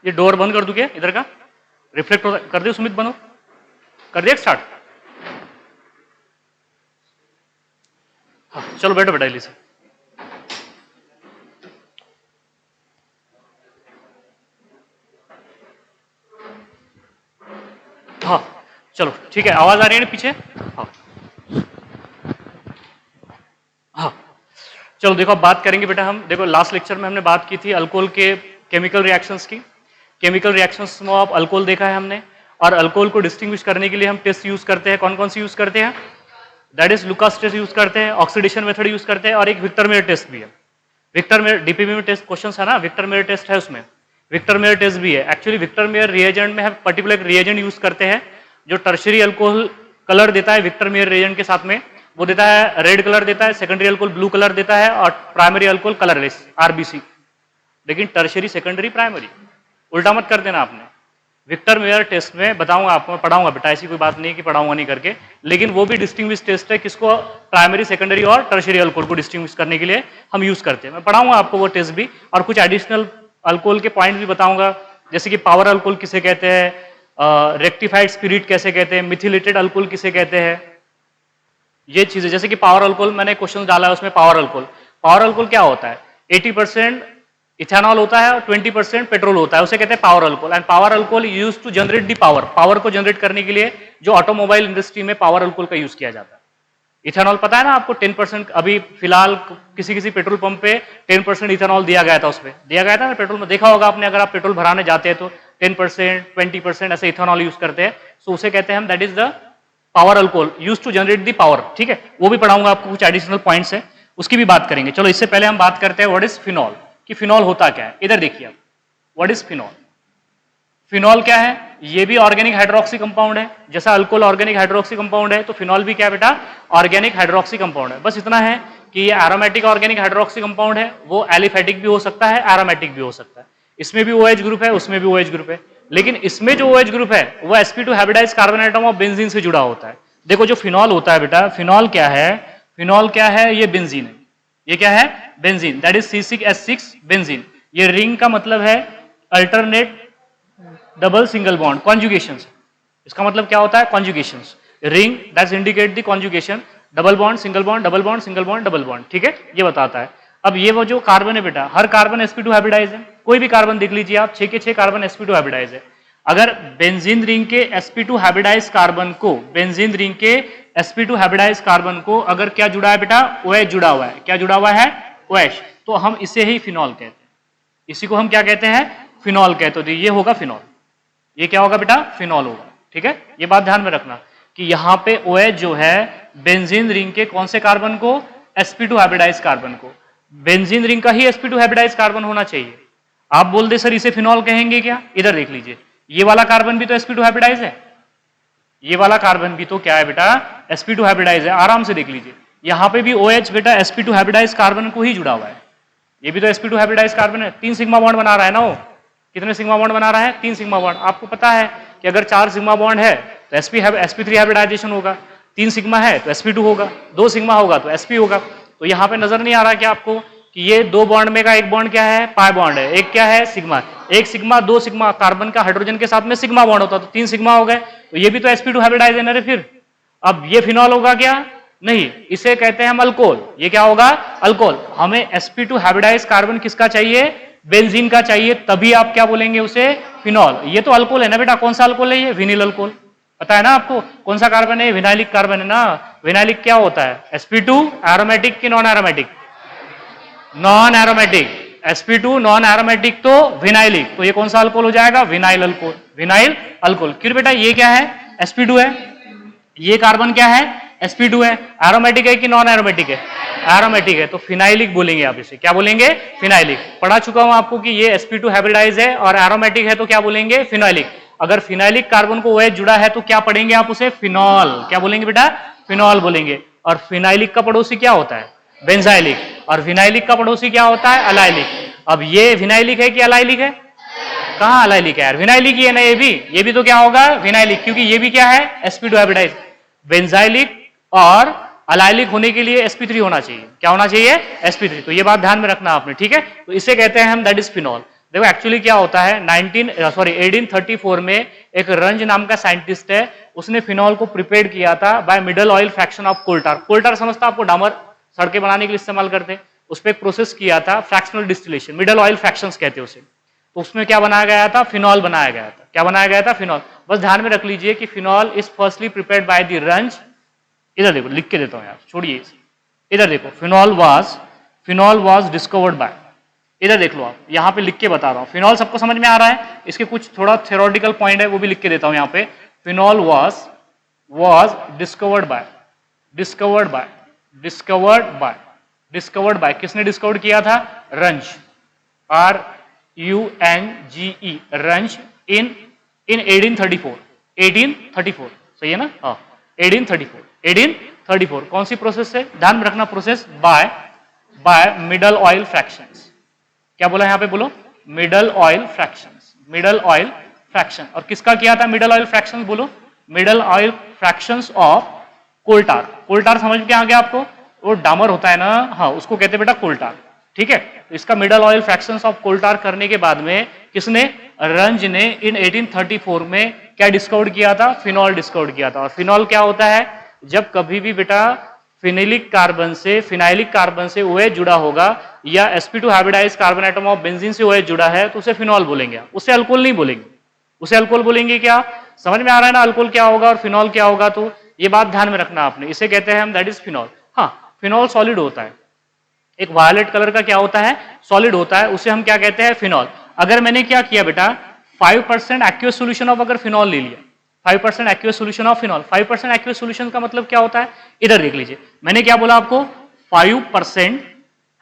ये डोर बंद कर दूं क्या इधर का? रिफ्लेक्ट कर दे सुमित, बनो कर दे स्टार्ट। हाँ चलो बैठो बेटा इली से। हाँ चलो ठीक है, आवाज आ रही है ना पीछे? हाँ हाँ चलो देखो अब बात करेंगे बेटा हम। देखो लास्ट लेक्चर में हमने बात की थी अल्कोहल के केमिकल रिएक्शंस की। केमिकल रिएक्शंस में आप अल्कोहल देखा है हमने, और अल्कोहल को डिस्टिंग्विश करने के लिए हम टेस्ट यूज करते हैं। कौन कौन सी यूज करते हैं? That is Lucas test use करते हैं, ऑक्सीडेशन मेथड यूज करते हैं, और एक विक्टर मेयर टेस्ट भी है। विक्टर मेयर डीपीबी में टेस्ट क्वेश्चन है ना, विक्टर मेयर टेस्ट है उसमें, विक्टर मेयर टेस्ट भी है। एक्चुअली विक्टर मेयर रिएजेंट में हम पर्टिकुलर रिएजेंट यूज करते हैं जो टर्शरी अल्कोहल कलर देता है। विक्टर मेयर रिएजेंट के साथ में वो देता है रेड कलर देता है, सेकेंडरी अल्कोहल ब्लू कलर देता है, और प्राइमरी अल्कोहल कलरलेस आरबीसी। लेकिन टर्शरी सेकेंडरी प्राइमरी उल्टा मत कर देना आपने। विक्टर मेयर टेस्ट में बताऊंगा आपको, पढ़ाऊंगा बेटा, ऐसी कोई बात नहीं कि पढ़ाऊंगा नहीं करके, लेकिन वो भी डिस्टिंग्विश टेस्ट है। किसको? प्राइमरी सेकेंडरी और टर्शरी अल्कोहल को डिस्टिंग्विश करने के लिए हम यूज करते हैं। मैं पढ़ाऊंगा आपको वो टेस्ट भी, और कुछ एडिशनल अल्कोहल के पॉइंट भी बताऊंगा, जैसे कि पावर अल्कोहल किसे कहते हैं, रेक्टिफाइड स्पिरिट कैसे कहते हैं, मिथिलेटेड अल्कोहल किसे कहते हैं, ये चीजें। जैसे कि पावर अल्कोहल मैंने क्वेश्चन डाला है उसमें, पावर अल्कोहल क्या होता है? 80% इथेनॉल होता है और 20% पेट्रोल होता है, उसे कहते हैं power alcohol. And power alcohol use to generate the power को जनरेट करने के लिए जो ऑटोमोबाइल इंडस्ट्री में पावर अल्कोहल का यूज किया जाता है। इथेनॉल पता है ना आपको, 10%। अभी फिलहाल किसी पेट्रोल पंप पे 10% इथेनॉल दिया गया था, उसमें दिया गया था ना पेट्रोल में, देखा होगा आपने, अगर आप पेट्रोल भराने जाते हैं तो 10% 20% ऐसे इथेनॉल यूज करते हैं। सो उसे कहते हैं हम, that is the power alcohol use to generate the power. ठीक है, वो भी पढ़ाऊंगा आपको, कुछ एडिशनल पॉइंट्स है उसकी भी बात करेंगे। चलो इससे पहले हम बात करते हैं व्हाट इज फिनॉल, कि फिनॉल होता क्या है। इधर देखिए आप, व्हाट इज फिनॉल। फिनॉल क्या है? ये भी ऑर्गेनिक हाइड्रोक्सी कंपाउंड है। जैसा अल्कोहल ऑर्गेनिक हाइड्रोक्सी कंपाउंड है, तो फिनॉल भी क्या बेटा? ऑर्गेनिक हाइड्रोक्सी कंपाउंड है। बस इतना है कि ये एरोमेटिक ऑर्गेनिक हाइड्रोक्सी कंपाउंड है, वो एलिफेटिक भी हो सकता है, एरोमेटिक भी हो सकता है। इसमें भी OH ग्रुप है, उसमें भी OH ग्रुप है, लेकिन इसमें जो OH ग्रुप है वो sp2 hybridized carbon atom of benzene से जुड़ा होता है। देखो जो फिनॉल होता है बेटा, फिनॉल क्या है? फिनॉल क्या है? ये बेंजीन है। ये क्या है? Benzene, that is C6H6 benzene. ये रिंग का मतलब है alternate double single bond, conjugation. इसका मतलब क्या होता है? Conjugation. Ring that's indicate the conjugation, double bond single bond, double bond single bond, double bond. ठीक है, ये बताता है। अब ये वो जो कार्बन है बेटा, हर कार्बन sp2 हाइब्रिडाइज है। कोई भी कार्बन देख लीजिए आप, 6 के 6 कार्बन sp2 हाइब्रिडाइज है। अगर बेंजीन रिंग के sp2 हाइब्रिडाइज कार्बन को, बेंजीन रिंग के sp2 हाइब्रिडाइज कार्बन को अगर क्या जुड़ा है बेटा? OH जुड़ा हुआ है। क्या जुड़ा हुआ है? OH। तो हम इसे ही फिनॉल कहते हैं। इसी को हम क्या कहते हैं? फिनॉल कहते हैं। तो ये होगा फिनॉल। ये क्या होगा बेटा? फिनॉल होगा। ठीक है, ये बात ध्यान में रखना कि यहाँ पे OH जो है बेंजीन रिंग के कौन से कार्बन को? sp2 हाइब्रिडाइज कार्बन को। बेंजीन रिंग का ही sp2 हाइब्रिडाइज कार्बन होना चाहिए। आप बोल दे सर इसे फिनॉल कहेंगे क्या? इधर देख लीजिए, ये वाला कार्बन भी तो sp2 हाइब्रिडाइज है, ये वाला कार्बन भी तो क्या है बेटा? sp2 हाइब्रिडाइज है। आराम से देख लीजिए, यहाँ पे भी OH बेटा sp2 हाइब्रिडाइज कार्बन को ही जुड़ा हुआ है। ये भी तो sp2 हाइब्रिडाइज कार्बन है। 3 सिग्मा बॉन्ड बना रहा है ना वो। कितने सिग्मा बॉन्ड बना रहा है? 3 सिग्मा बॉन्ड। आपको पता है कि अगर 4 सिग्मा बॉन्ड है तो sp3 हाइब्रिडाइजेशन होगा, 3 सिग्मा है तो sp2 होगा, 2 सिग्मा होगा तो sp होगा। तो यहाँ पे नजर नहीं आ रहा क्या आपको कि ये 2 बॉन्ड में का एक बॉन्ड क्या है? पाई बॉन्ड है, एक क्या है? सिग्मा। एक सिग्मा 2 सिग्मा, कार्बन का हाइड्रोजन के साथ में सिग्मा बॉन्ड होता तो 3 सिग्मा हो गए, तो ये भी तो sp2 हाइब्रिडाइज है ना रे। फिर अब ये फिनॉल होगा क्या? नहीं, इसे कहते हैं हम अल्कोहल। ये क्या होगा? अल्कोहल। हमें sp2 हाइब्रिडाइज कार्बन किसका चाहिए? बेंजीन का चाहिए, तभी आप क्या बोलेंगे उसे? फिनॉल। ये तो अल्कोहल है ना बेटा। कौन सा अल्कोहल है ये? विनिल अल्कोहल। पता है ना आपको कौन सा कार्बन है? विनाइलिक कार्बन है ना। विनाइलिक क्या होता है? sp2 एरोमेटिक की non aromatic? Non aromatic. sp2 non aromatic तो विनाइलिक, तो ये कौन सा अल्कोहल हो जाएगा? Vinyl alcohol. Vinyl alcohol. क्यों बेटा? ये क्या है? sp2 है। ये कार्बन क्या है? sp2 है। एरोमेटिक है कि नॉन एरोमेटिक है? एरोमेटिक है, तो फिनाइलिक बोलेंगे आप इसे। क्या बोलेंगे? फिनाइलिक। पढ़ा चुका हूं आपको कि ये sp2 हाइब्रिडाइज है और एरोमेटिक है, तो क्या बोलेंगे? फिनाइलिक। अगर फिनाइलिक कार्बन को OH जुड़ा है तो क्या पढ़ेंगे आप उसे? फिनॉल। क्या बोलेंगे बेटा? फिनॉल बोलेंगे। और फिनाइलिक का पड़ोसी क्या होता है? बेंजाइलिक। और विनाइलिक का पड़ोसी क्या होता है? अलाइलिक। अब ये विनाइलिक है कि अलाइलिक है? कहाँ अलाइलिक है यार? विनाइलिक ही है ना ये भी तो क्या होगा? विनाइलिक, क्योंकि ये भी क्या है? sp2 hybridise. बेंजाइलिक और अलाइलिक होने के लिए sp3 होना चाहिए। क्या होना चाहिए? sp3। तो ये बात ध्यान में रखना आपने। ठीक है, तो इसे कहते हैं हम, दैट इज फिनॉल। देखो एक्चुअली क्या होता है 1834 में एक रंज नाम का साइंटिस्ट है, उसने फिनॉल को प्रिपेयर किया था by middle oil fraction of coal tar. Coal tar समझता आपको, डामर सड़कें बनाने के लिए इस्तेमाल करते हैं, उस पर एक प्रोसेस किया था fractional distillation, middle oil fractions कहते हैं उसे। तो उसमें क्या बनाया गया था, फिनॉल बनाया गया था। क्या बनाया गया था, फिनॉल। बस ध्यान में रख लीजिए कि phenol is firstly prepared by the रंज। इधर देखो लिख के देता हूं यार, छोड़िए इधर देखो, फिनॉल वाज डिस्कवर्ड बाय, इधर देख लो आप, यहां पे लिख के बता रहा हूं। फिनॉल सबको समझ में आ रहा है, इसके कुछ थोड़ा थ्योरेटिकल पॉइंट है वो भी लिख के देता हूं यहां पे। फिनॉल वाज डिस्कवर्ड बाय किसने डिस्कवर किया था, रंज, RUNGE, रंज इन 1834 सही है ना, हाँ 1834 कौन सी प्रोसेस से, ध्यान में रखना process, by middle oil fractions. क्या बोला यहां पे, बोलो मिडल ऑयल फ्रैक्शन। और किसका किया था मिडल ऑयल फ्रैक्शन, बोलो middle oil fractions of coal tar. Coal tar समझ में आ गया आपको, वो डामर होता है ना, हाँ उसको कहते हैं बेटा कोल टार, ठीक है। तो इसका middle oil fractions of coal tar करने के बाद में किसने, रंज ने इन 1834 में क्या डिस्कवर किया था, फिनॉल डिस्कवर किया था। और फिनॉल क्या होता है, जब कभी भी बेटा फिनाइलिक कार्बन से OH जुड़ा होगा या sp2 hybridized carbon atom of benzene से OH जुड़ा है तो उसे फिनॉल बोलेंगे, उसे अल्कोहल नहीं बोलेंगे। उसे अल्कोहल बोलेंगे क्या, समझ में आ रहा है ना, अल्कोहल क्या होगा और फिनॉल क्या होगा। तो ये बात ध्यान में रखना आपने, इसे कहते हैं हम दैट इज फिनॉल। हाँ फिनॉल सॉलिड होता है, एक वायलेट कलर का क्या होता है, सॉलिड होता है, उसे हम क्या कहते हैं, फिनॉल। अगर मैंने क्या किया बेटा 5% एक्वियस सॉल्यूशन ऑफ अगर फिनॉल ले लिया, 5% aqueous solution of phenol, 5% aqueous solution का मतलब क्या होता है, इधर देख लीजिए मैंने क्या बोला आपको, 5%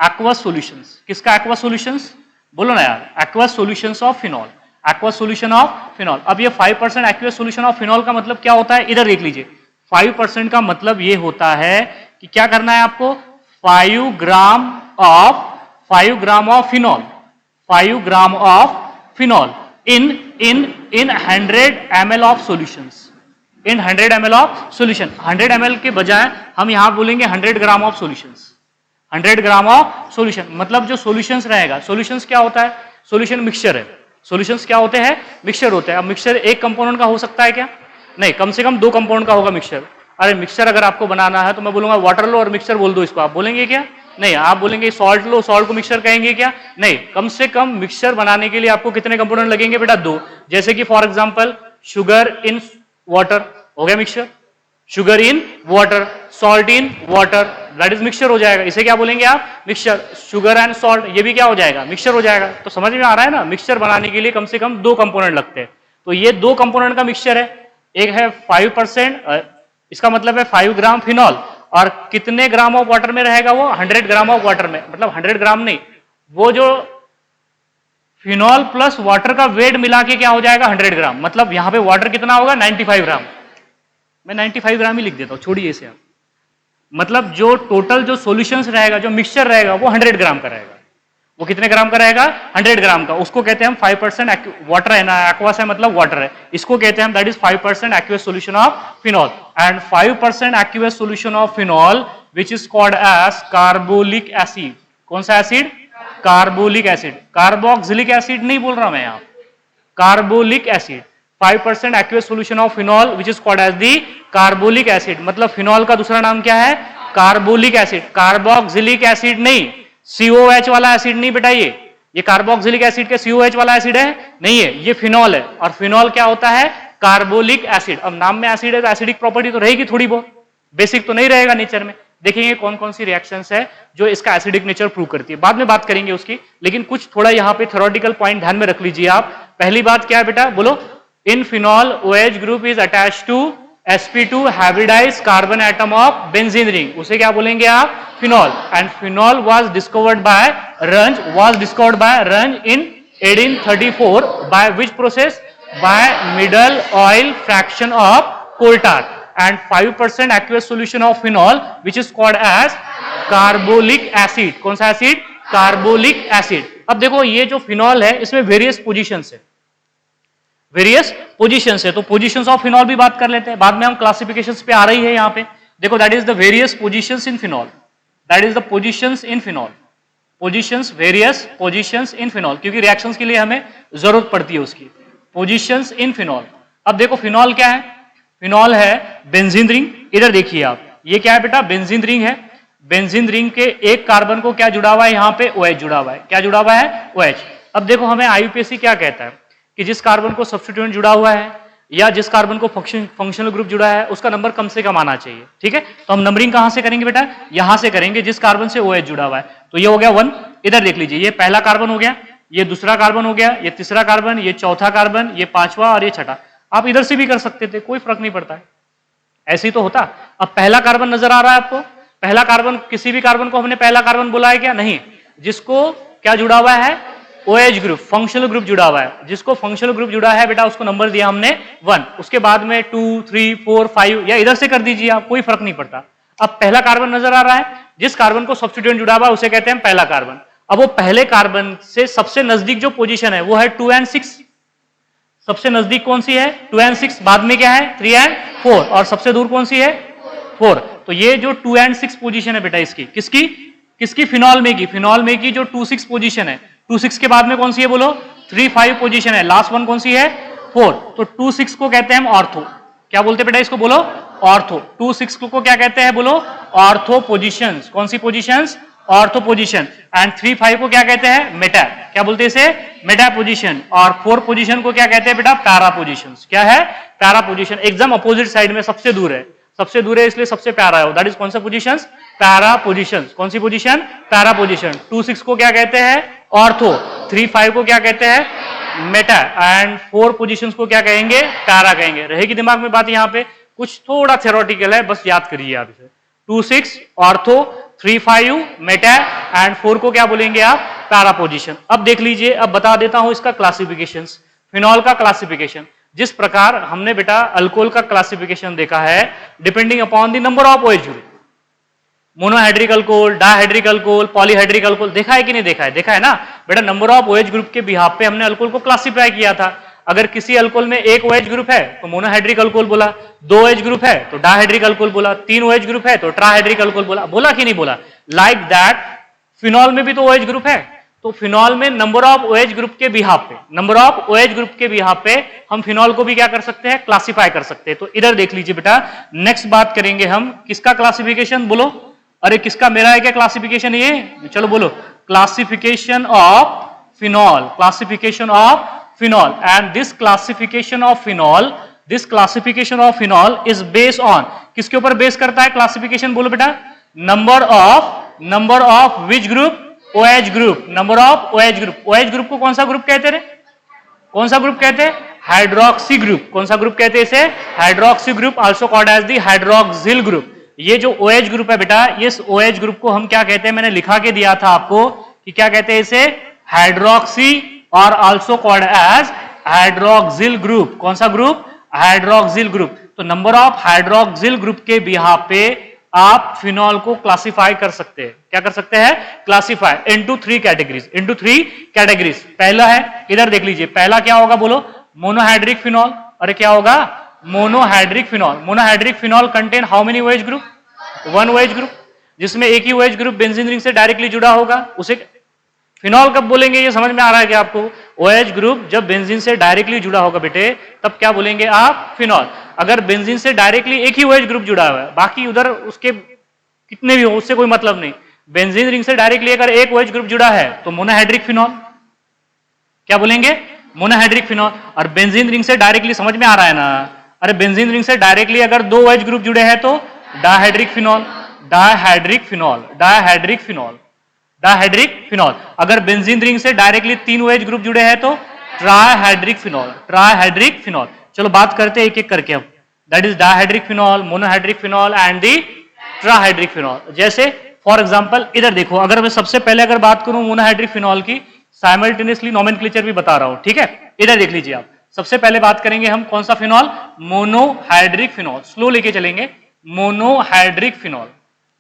एक्वस सॉल्यूशंस। किसका एक्वस सॉल्यूशंस, बोलो ना यार, aqueous solutions of phenol, aqueous solution of phenol. अब ये 5% एक्वस सॉल्यूशन ऑफ फिनॉल का मतलब क्या होता है, इधर देख लीजिए 5% का मतलब ये होता है कि क्या करना है आपको, 5 gram of phenol, 5 gram of phenol in 100 ml of solutions, in 100 ml of solution. 100 ml के बजाय हम यहां बोलेंगे 100 gram of solutions, 100 gram of solution. मतलब जो सॉल्यूशंस रहेगा, सॉल्यूशंस क्या होता है, सॉल्यूशन मिक्सचर है, सॉल्यूशंस क्या होते हैं, मिक्सचर होते हैं। अब मिक्सचर एक कंपोनेंट का हो सकता है क्या, नहीं, कम से कम 2 कंपाउंड का होगा मिक्सचर। अरे मिक्सचर अगर आपको बनाना है तो मैं बोलूंगा वाटर लो और मिक्सचर बोल दो इसको, आप बोलेंगे क्या, नहीं। आप बोलेंगे सॉल्ट लो, सॉल्ट को मिक्सचर कहेंगे क्या, नहीं। कम से कम मिक्सचर बनाने के लिए आपको कितने कंपोनेंट लगेंगे बेटा, 2। जैसे कि for example sugar in water हो गया mixture, sugar in water, salt in water, that is mixture हो जाएगा। इसे क्या बोलेंगे आप, मिक्सचर। शुगर एंड सॉल्ट, ये भी क्या हो जाएगा, मिक्सचर हो जाएगा। तो समझ में आ रहा है ना, मिक्सचर बनाने के लिए कम से कम 2 कंपोनेंट लगते हैं। तो ये 2 कंपोनेंट का मिक्सचर है, एक है 5%, इसका मतलब है 5 ग्राम फिनॉल, और कितने ग्राम ऑफ वाटर में रहेगा वो, 100 ग्राम ऑफ वाटर में। मतलब 100 ग्राम नहीं, वो जो फिनॉल प्लस वाटर का वेट मिला के क्या हो जाएगा, 100 ग्राम। मतलब यहां पे वाटर कितना होगा, 95 ग्राम। मैं 95 ग्राम ही लिख देता हूं, छोड़िए इसे आप। मतलब जो टोटल जो सॉल्यूशंस रहेगा, जो मिक्सचर रहेगा, वो 100 ग्राम का रहेगा। वो कितने ग्राम का रहेगा, 100 ग्राम का। उसको कहते हैं हम 5% वाटर है ना, एक्वस है मतलब वाटर है, इसको कहते हैं हम that is 5% aqueous solution of phenol. And 5% aqueous solution of phenol which is called as carbolic acid. कौन सा acid, carbolic acid, carboxylic acid नहीं बोल रहा मैं यहाँ, carbolic acid. 5% aqueous solution of phenol which is called as the carbolic acid. मतलब phenol का दूसरा नाम क्या है, कार्बोलिक एसिड, कार्बोक्सिलिक एसिड नहीं, COH वाला एसिड नहीं बेटा। ये कार्बोक्सिलिक एसिड के COH वाला एसिड है नहीं है, ये फिनॉल है। और फिनॉल क्या होता है, कार्बोलिक एसिड। अब नाम में एसिड है तो एसिडिक प्रॉपर्टी तो रहेगी थोड़ी बहुत, बेसिक तो नहीं रहेगा नेचर में। देखेंगे कौन कौन सी रिएक्शंस है जो इसका एसिडिक नेचर प्रूव करती है, बाद में बात करेंगे उसकी। लेकिन कुछ थोड़ा यहाँ पे थ्योरेटिकल पॉइंट ध्यान में रख लीजिए आप। पहली बात क्या है बेटा, बोलो, in phenol OH group is attached to sp2 hybridized carbon atom of benzene ring, उसे क्या बोलेंगे आप, phenol. And phenol was discovered by Runge, in 1834 by which process, by middle oil fraction of coal tar. And 5% aqueous solution of phenol which is called as carbolic acid. कौन सा acid, carbolic acid. अब देखो ये जो phenol है इसमें various positions है, various positions है। तो पोजीशंस ऑफ फिनॉल भी बात कर लेते हैं, बाद में हम क्लासिफिकेशंस पे आ रही है यहाँ पे। देखो that is the various positions in phenol, that is the positions in phenol. Positions, various positions in phenol, क्योंकि रिएक्शंस के लिए हमें जरूरत पड़ती है उसकी। पोजीशंस इन फिनॉल। अब देखो फिनॉल क्या है, फिनॉल है बेंजीन रिंग। इधर देखिए आप, ये क्या है बेटा, बेंजीन रिंग है। बेंजीन रिंग के एक कार्बन को क्या जुड़ा हुआ है, यहाँ पे OH जुड़ा हुआ है। क्या जुड़ा हुआ है, OH। अब देखो हमें IUPAC क्या कहता है कि जिस कार्बन को सब्स्टिट्यूएंट जुड़ा हुआ है या जिस कार्बन को फंक्शनल ग्रुप जुड़ा है उसका नंबर कम से कम आना चाहिए। ठीक है, तो हम नंबरिंग कहां से करेंगे बेटा, यहां से करेंगे जिस कार्बन से OH जुड़ा हुआ है। तो ये हो गया 1। इधर देख लीजिए, ये पहला कार्बन हो गया, ये दूसरा कार्बन हो गया, ये तीसरा कार्बन, ये चौथा कार्बन, ये पांचवा और ये छठा। आप इधर से भी कर सकते थे, कोई फर्क नहीं पड़ता है, ऐसे ही तो होता। अब पहला कार्बन नजर आ रहा है आपको, पहला कार्बन, किसी भी कार्बन को हमने पहला कार्बन बोला है क्या, नहीं। जिसको क्या जुड़ा हुआ है, OH ग्रुप, फंक्शनल ग्रुप जुड़ा हुआ है। जिसको फंक्शनल ग्रुप जुड़ा है बेटा उसको नंबर दिया हमने 1। उसके बाद में 2, 3, 4, 5 या इधर से कर दीजिए आप, कोई फर्क नहीं पड़ता। अब पहला कार्बन नजर आ रहा है, जिस कार्बन को सब्स्टिट्यूएंट जुड़ा हुआ है उसे कहते हैं पहला कार्बन। अब वो पहले कार्बन से सबसे नजदीक जो पोजीशन है वो है 2 और 6। सबसे नजदीक कौन सी है, 2 और 6। बाद में क्या है, 3 और 4। और सबसे दूर कौन सी है, 4। तो ये जो 2 और 6 पोजीशन है बेटा इसकी, किसकी, किसकी, फिनॉल में की। फिनॉल में की जो 2, 6 पोजीशन है, 2, 6 के बाद में कौन सी है बोलो, 3, 5 पोजीशन है। लास्ट वन कौन सी है, 4। तो 2, 6 को कहते हैं हम ऑर्थो। क्या बोलते हैं बेटा इसको, बोलो ऑर्थो। 2, 6 को क्या कहते हैं, बोलो ऑर्थो पोजीशंस। कौन सी पोजीशंस, ऑर्थो पोजीशन। एंड 3, 5 को क्या कहते हैं, मेटा। क्या बोलते हैं इसे, मेटा पोजीशन। और 4 पोजीशन को क्या कहते हैं बेटा, पैरा पोजीशंस। क्या है, पैरा पोजीशन। एकदम अपोजिट साइड में सबसे दूर है, सबसे दूर है इसलिए सबसे प्यारा है, दैट इज कौन सा पोजीशंस, पैरा पोजीशंस। कौन सी पोजीशन, पैरा पोजीशन। 2, 6 को क्या कहते हैं, ऑर्थो। 3, 5 को क्या कहते हैं, मेटा। एंड 4 पोजीशंस को क्या कहेंगे, पैरा कहेंगे। रहेगी दिमाग में बात, यहाँ पे कुछ थोड़ा थ्योरेटिकल है, बस याद करिए आप इसे। 2, 6 ऑर्थो, 3, 5 मेटा एंड 4 को क्या बोलेंगे आप, पैरा पोजीशन। अब देख लीजिए, अब बता देता हूं इसका क्लासिफिकेशंस, फिनॉल का क्लासिफिकेशन। जिस प्रकार हमने बेटा अल्कोहल का क्लासिफिकेशन देखा है depending upon the number of OH group, monohydric alcohol, dihydric alcohol, polyhydric alcohol, देखा है कि नहीं देखा है, देखा है ना बेटा। नंबर ऑफ OH ग्रुप के बिहाफ पे हमने अल्कोहल को क्लासिफाई किया था। अगर किसी अल्कोहल में एक OH ग्रुप है तो मोनोहाइड्रिक अल्कोहल बोला, 2 OH ग्रुप है तो डायहाइड्रिक अल्कोहल बोला, 3 OH ग्रुप है तो ट्राहाइड्रिक अल्कोहल बोला, बोला कि नहीं बोला। लाइक दैट फिनॉल में भी तो OH ग्रुप है, तो फिनॉल में नंबर ऑफ OH ग्रुप के बिहाफ पे, नंबर ऑफ OH ग्रुप के बिहाफ पे हम फिनॉल को भी क्या कर सकते हैं, क्लासिफाई कर सकते हैं। तो इधर देख लीजिए बेटा, नेक्स्ट बात करेंगे हम किसका क्लासिफिकेशन, बोलो अरे किसका, मेरा है क्या क्लासिफिकेशन, ये चलो बोलो, classification of phenol, classification of phenol. And this classification of phenol, this classification of phenol is based on, किसके ऊपर बेस करता है क्लासिफिकेशन, बोलो बेटा, number of which group, OH group, number of OH group. OH group को कौन सा group कहते हैं, कौन सा ग्रुप कहते हैं, हाइड्रोक्सी ग्रुप। कौन सा ग्रुप कहते हैं इसे, hydroxy group, also called as the hydroxyl group. ये जो OH ग्रुप है बेटा, इस OH ग्रुप को हम क्या कहते हैं, मैंने लिखा के दिया था आपको कि क्या कहते हैं इसे, हाइड्रोक्सी, और also called as hydroxyl group. कौन सा ग्रुप, हाइड्रोक्सिल ग्रुप। तो नंबर ऑफ हाइड्रोक्सिल ग्रुप के बिहाफ पे आप फिनॉल को क्लासिफाई कर सकते हैं, क्या कर सकते हैं, classify into 3 categories, into 3 categories. पहला है, इधर देख लीजिए, पहला क्या होगा बोलो, मोनोहाइड्रिक फिनॉल। अरे क्या होगा, monohydric phenol. Monohydric phenol contain how many OH group, 1 OH group, जिसमें एक ही OH ग्रुप बेंजीन रिंग से डायरेक्टली जुड़ा होगा, उसे फिनॉल कब बोलेंगे, ये समझ में आ रहा है क्या आपको। OH ग्रुप जब बेंजीन से डायरेक्टली जुड़ा होगा बेटे, तब क्या बोलेंगे आप, फिनॉल। अगर बेंजीन से डायरेक्टली एक ही OH ग्रुप जुड़ा हुआ है, बाकी उधर उसके कितने भी हो उससे कोई मतलब नहीं, बेंजीन रिंग से डायरेक्टली अगर एक OH ग्रुप जुड़ा है तो मोनोहाइड्रिक फिनॉल, क्या बोलेंगे, मोनोहाइड्रिक फिनॉल। और बेंजीन रिंग से डायरेक्टली, समझ में आ रहा है ना, अरे बेंजीन रिंग से डायरेक्टली अगर 2 OH ग्रुप जुड़े हैं तो डायहाइड्रिक फिनॉल, डायहाइड्रिक फिनॉल, डायहाइड्रिक फिनॉल, डायहाइड्रिक फिनॉल। अगर बेंजीन रिंग से डायरेक्टली 3 OH ग्रुप जुड़े हैं तो ट्राइहाइड्रिक फिनॉल, ट्राइहाइड्रिक फिनॉल। चलो बात करते हैं एक एक करके अब, that is dihydric phenol, monohydric phenol and the trihydric phenol. जैसे फॉर एग्जांपल इधर देखो, अगर मैं सबसे पहले अगर बात करूं मोनोहाइड्रिक फिनॉल की, साइमल्टेनियसली नोमेनक्लेचर भी बता रहा हूं, ठीक है। इधर देख लीजिए आप, सबसे पहले बात करेंगे हम कौन सा फिनॉल, मोनोहाइड्रिक फिनॉल। स्लो लेके चलेंगे, मोनोहाइड्रिक फिनॉल,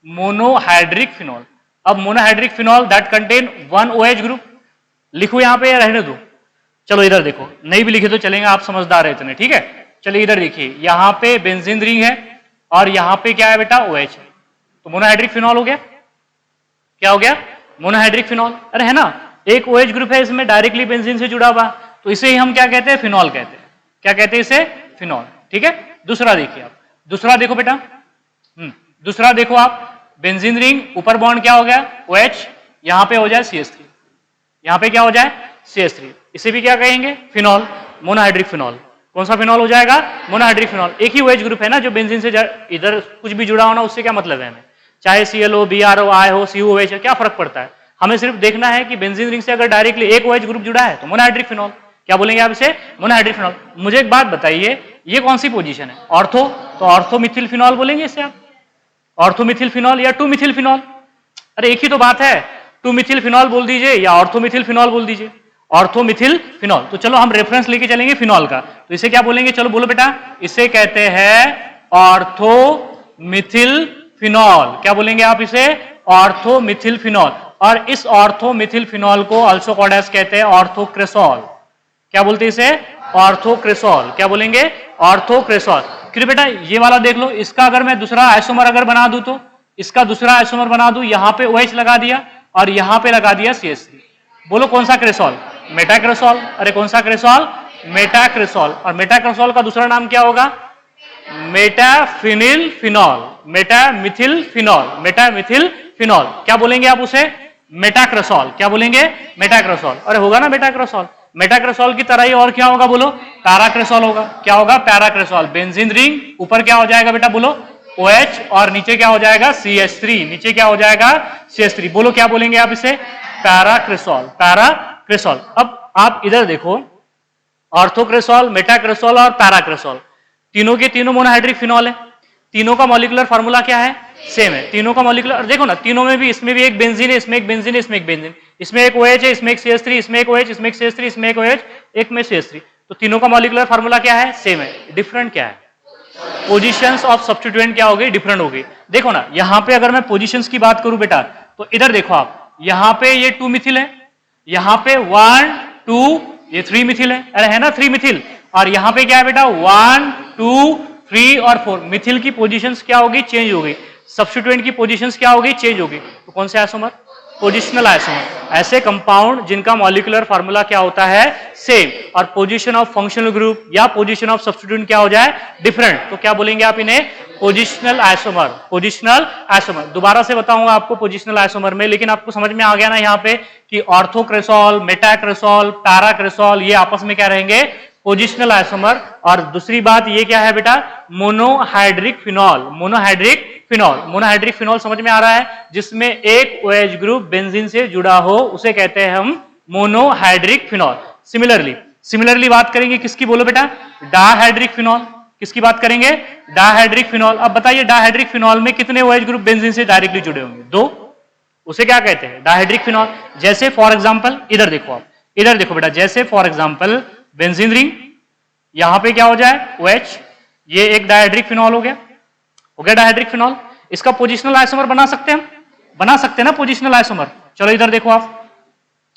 मोनोहाइड्रिक फिनॉल। अब monohydric phenol that contain 1 OH group, लिखो यहां पे या रहने दो, चलो इधर देखो, नहीं भी लिखे तो चलेंगे, आप समझदार है इतने, ठीक है। चलिए इधर देखिए, यहां पे बेंजीन रिंग है और यहां पे क्या है बेटा, OH, तो मोनोहाइड्रिक फिनॉल हो गया। क्या हो गया, मोनोहाइड्रिक फिनॉल। अरे है ना, एक OH ग्रुप है इसमें डायरेक्टली बेंजीन से जुड़ा हुआ, तो इसे ही हम क्या कहते हैं, फिनॉल कहते हैं। क्या कहते हैं इसे, फिनॉल। ठीक है, दूसरा देखिए आप, दूसरा देखो बेटा, दूसरा देखो आप, बेंजीन रिंग, ऊपर बॉन्ड क्या हो गया OH, यहां पे हो जाए CH3, यहां पे क्या हो जाए CH3, इसे भी क्या कहेंगे, फिनॉल, मोनोहाइड्रिक फिनॉल। कौन सा फिनॉल हो जाएगा, मोनोहाइड्रिक फिनॉल। एक ही OH ग्रुप है ना जो बेंजीन से इधर कुछ भी जुड़ा होना, उससे क्या मतलब है हमें, चाहे ClO, BrO, I हो, COOH हो, क्या फर्क पड़ता है, हमें सिर्फ देखना है कि बेंजीन रिंग से अगर डायरेक्टली एक OH ग्रुप जुड़ा है तो मोनोहाइड्रिक फिनॉल। क्या बोलेंगे आप इसे, मोनोहाइड्रिक फिनॉल। मुझे एक बात बताइए, ये कौन सी पोजीशन है, ऑर्थो, तो ऑर्थोमिथिल फिनॉल बोलेंगे इसे आप, ऑर्थोमिथिल फिनॉल या 2-मिथिल फिनॉल। अरे एक ही तो बात है, 2-मिथिल फिनॉल बोल दीजिए या ऑर्थोमिथिल फिनॉल बोल दीजिए, ऑर्थोमिथिल फिनॉल। तो चलो हम रेफरेंस लेके चलेंगे फिनॉल का, तो इसे क्या बोलेंगे, चलो बोलो बेटा, इसे कहते हैं ऑर्थोमिथिल फिनॉल। क्या बोलेंगे आप इसे, ऑर्थोमिथिल फिनॉल। और इस ऑर्थोमिथिल फिनॉल को अल्सो कॉल्ड एज कहते हैं ऑर्थोक्रेसॉल। क्या बोलते हैं इसे, ऑर्थोक्रेसॉल। क्या बोलेंगे, ऑर्थोक्रेसॉल। क्योंकि बेटा ये वाला देख लो, इसका अगर मैं दूसरा आइसोमर अगर बना दूं, तो इसका दूसरा आइसोमर बना दूं, यहां पे OH लगा दिया और यहां पे लगा दिया CH3, बोलो कौन सा क्रेसॉल, मेटाक्रेसॉल। अरे कौन सा क्रेसॉल, मेटाक्रेसॉल। और मेटाक्रेसॉल का दूसरा नाम क्या होगा, मेटाफिनिल फिनॉल, मेटामिथिल फिनॉल, मेटामिथिल फिनॉल। क्या बोलेंगे आप उसे, मेटाक्रेसॉल। क्या बोलेंगे, मेटाक्रेसॉल। अरे होगा ना मेटाक्रेसॉल, मेटाक्रेसॉल की तरह ही और क्या होगा बोलो, पैराक्रेसॉल होगा। क्या होगा, पैराक्रेसॉल। बेंजीन रिंग, ऊपर क्या हो जाएगा बेटा बोलो, OH, और नीचे क्या हो जाएगा CH3, नीचे क्या हो जाएगा CH3, बोलो क्या बोलेंगे आप इसे, पैराक्रेसॉल, पैराक्रेसॉल। अब आप इधर देखो, ऑर्थोक्रेसॉल, मेटाक्रेसॉल और पैराक्रेसॉल, तीनों के तीनों मोनोहाइड्रिक फिनॉल है। तीनों का मॉलिक्यूलर फार्मूला क्या है, सेम है। तीनों का मॉलिक्यूलर देखो ना, तीनों में भी, इसमें भी एक बेंजीन है, इसमें एक बेंजीन है, इसमें एक बेंजीन, इसमें एक OH है, इसमें एक CH3, इसमें एक OH, इसमें एक CH3, इसमें एक OH, एक में CH3। तो तीनों का मॉलिक्यूलर फार्मूला क्या है, सेम है। डिफरेंट क्या है, पोजीशंस ऑफ सब्स्टिट्यूएंट क्या हो गई, डिफरेंट हो गई। देखो ना, यहां पे अगर मैं पोजीशंस की बात करूं बेटा, तो इधर देखो आप, यहां पे ये 2-मिथिल है, यहां पे 1, 2, ये 3-मिथिल है, अरे है ना 3-मिथिल। और यहां पे क्या है बेटा, 1, 2, 3 और 4, मिथिल की पोजीशंस क्या होगी, चेंज हो गई, सब्स्टिट्यूएंट की पोजीशंस क्या होगी, चेंज होगी। तो कौन से आइसोमर, पोजिशनल आइसोमर। ऐसे कंपाउंड जिनका मॉलिक्यूलर फार्मूला क्या होता है, सेम, और पोजीशन ऑफ फंक्शनल ग्रुप या पोजीशन ऑफ सब्स्टिट्यूएंट क्या हो जाए, डिफरेंट, तो क्या बोलेंगे आप इन्हें, पोजिशनल आइसोमर, पोजिशनल आइसोमर। दोबारा से बताऊंगा आपको पोजिशनल आइसोमर में, लेकिन आपको समझ में आ गया ना यहाँ पे कि ऑर्थोक्रेसॉल, मेटाक्रेसॉल, पैराक्रेसॉल ये आपस में क्या रहेंगे, पोजिशनल आइसोमर। और दूसरी बात ये क्या है बेटा, monohydric phenol, monohydric phenol. Monohydric phenol समझ में आ रहा है, जिसमें एक OH ग्रुप बेंजीन से जुड़ा हो, उसे कहते हैं हम मोनोहाइड्रिक फिनॉल। सिमिलरली बात करेंगे किसकी, बोलो बेटा, डायहाइड्रिक फिनॉल। किसकी बात करेंगे, डायहाइड्रिक फिनॉल। अब बताइए डायहाइड्रिक फिनॉल में कितने OH ग्रुप बेंजीन से डायरेक्टली जुड़े होंगे, 2, उसे क्या कहते हैं, डायहाइड्रिक फिनॉल। जैसे फॉर एग्जांपल इधर देखो आप, इधर देखो बेटा, जैसे फॉर एग्जांपल बेंजीन रिंग, यहां पे क्या हो जाए OH, ये एक डायहाइड्रिक फिनॉल हो गया डायहाइड्रिक फिनॉल। इसका पोजिशनल आइसोमर बना सकते हैं हम, बना सकते हैं ना पोजिशनल आइसोमर। चलो इधर देखो आप,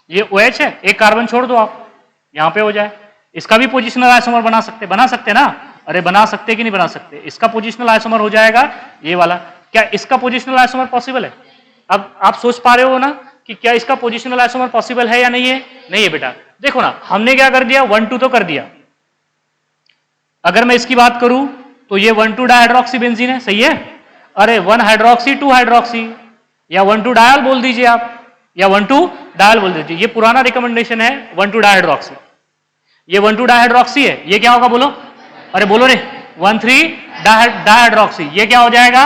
ये OH है, एक कार्बन छोड़ दो आप, यहां पे हो जाए, इसका भी पोजिशनल आइसोमर बना सकते ना, अरे बना सकते कि नहीं बना सकते, इसका पोजिशनल आइसोमर हो जाएगा ये वाला। क्या इसका पोजिशनल आइसोमर पॉसिबल है, अब आप सोच पा रहे हो ना कि क्या इसका पोजिशनल आइसोमर पॉसिबल है या नहीं है, नहीं है बेटा। देखो ना, हमने क्या कर दिया, 1, 2 तो कर दिया। अगर मैं इसकी बात करूं तो ये 1, 2 डायहाइड्रोक्सी बेंजीन है, सही है। अरे 1 हाइड्रोक्सी 2 हाइड्रोक्सी, या 1, 2 डायल बोल दीजिए आप, या 1, 2 डायल बोल दीजिए। ये पुराना रिकमेंडेशन है 1, 2 डायहाइड्रोक्सी, ये 1, 2 डायहाइड्रोक्सी है। ये क्या होगा बोलो, अरे बोलो रे, 1, 3 डायहाइड्रोक्सी। ये क्या हो जाएगा,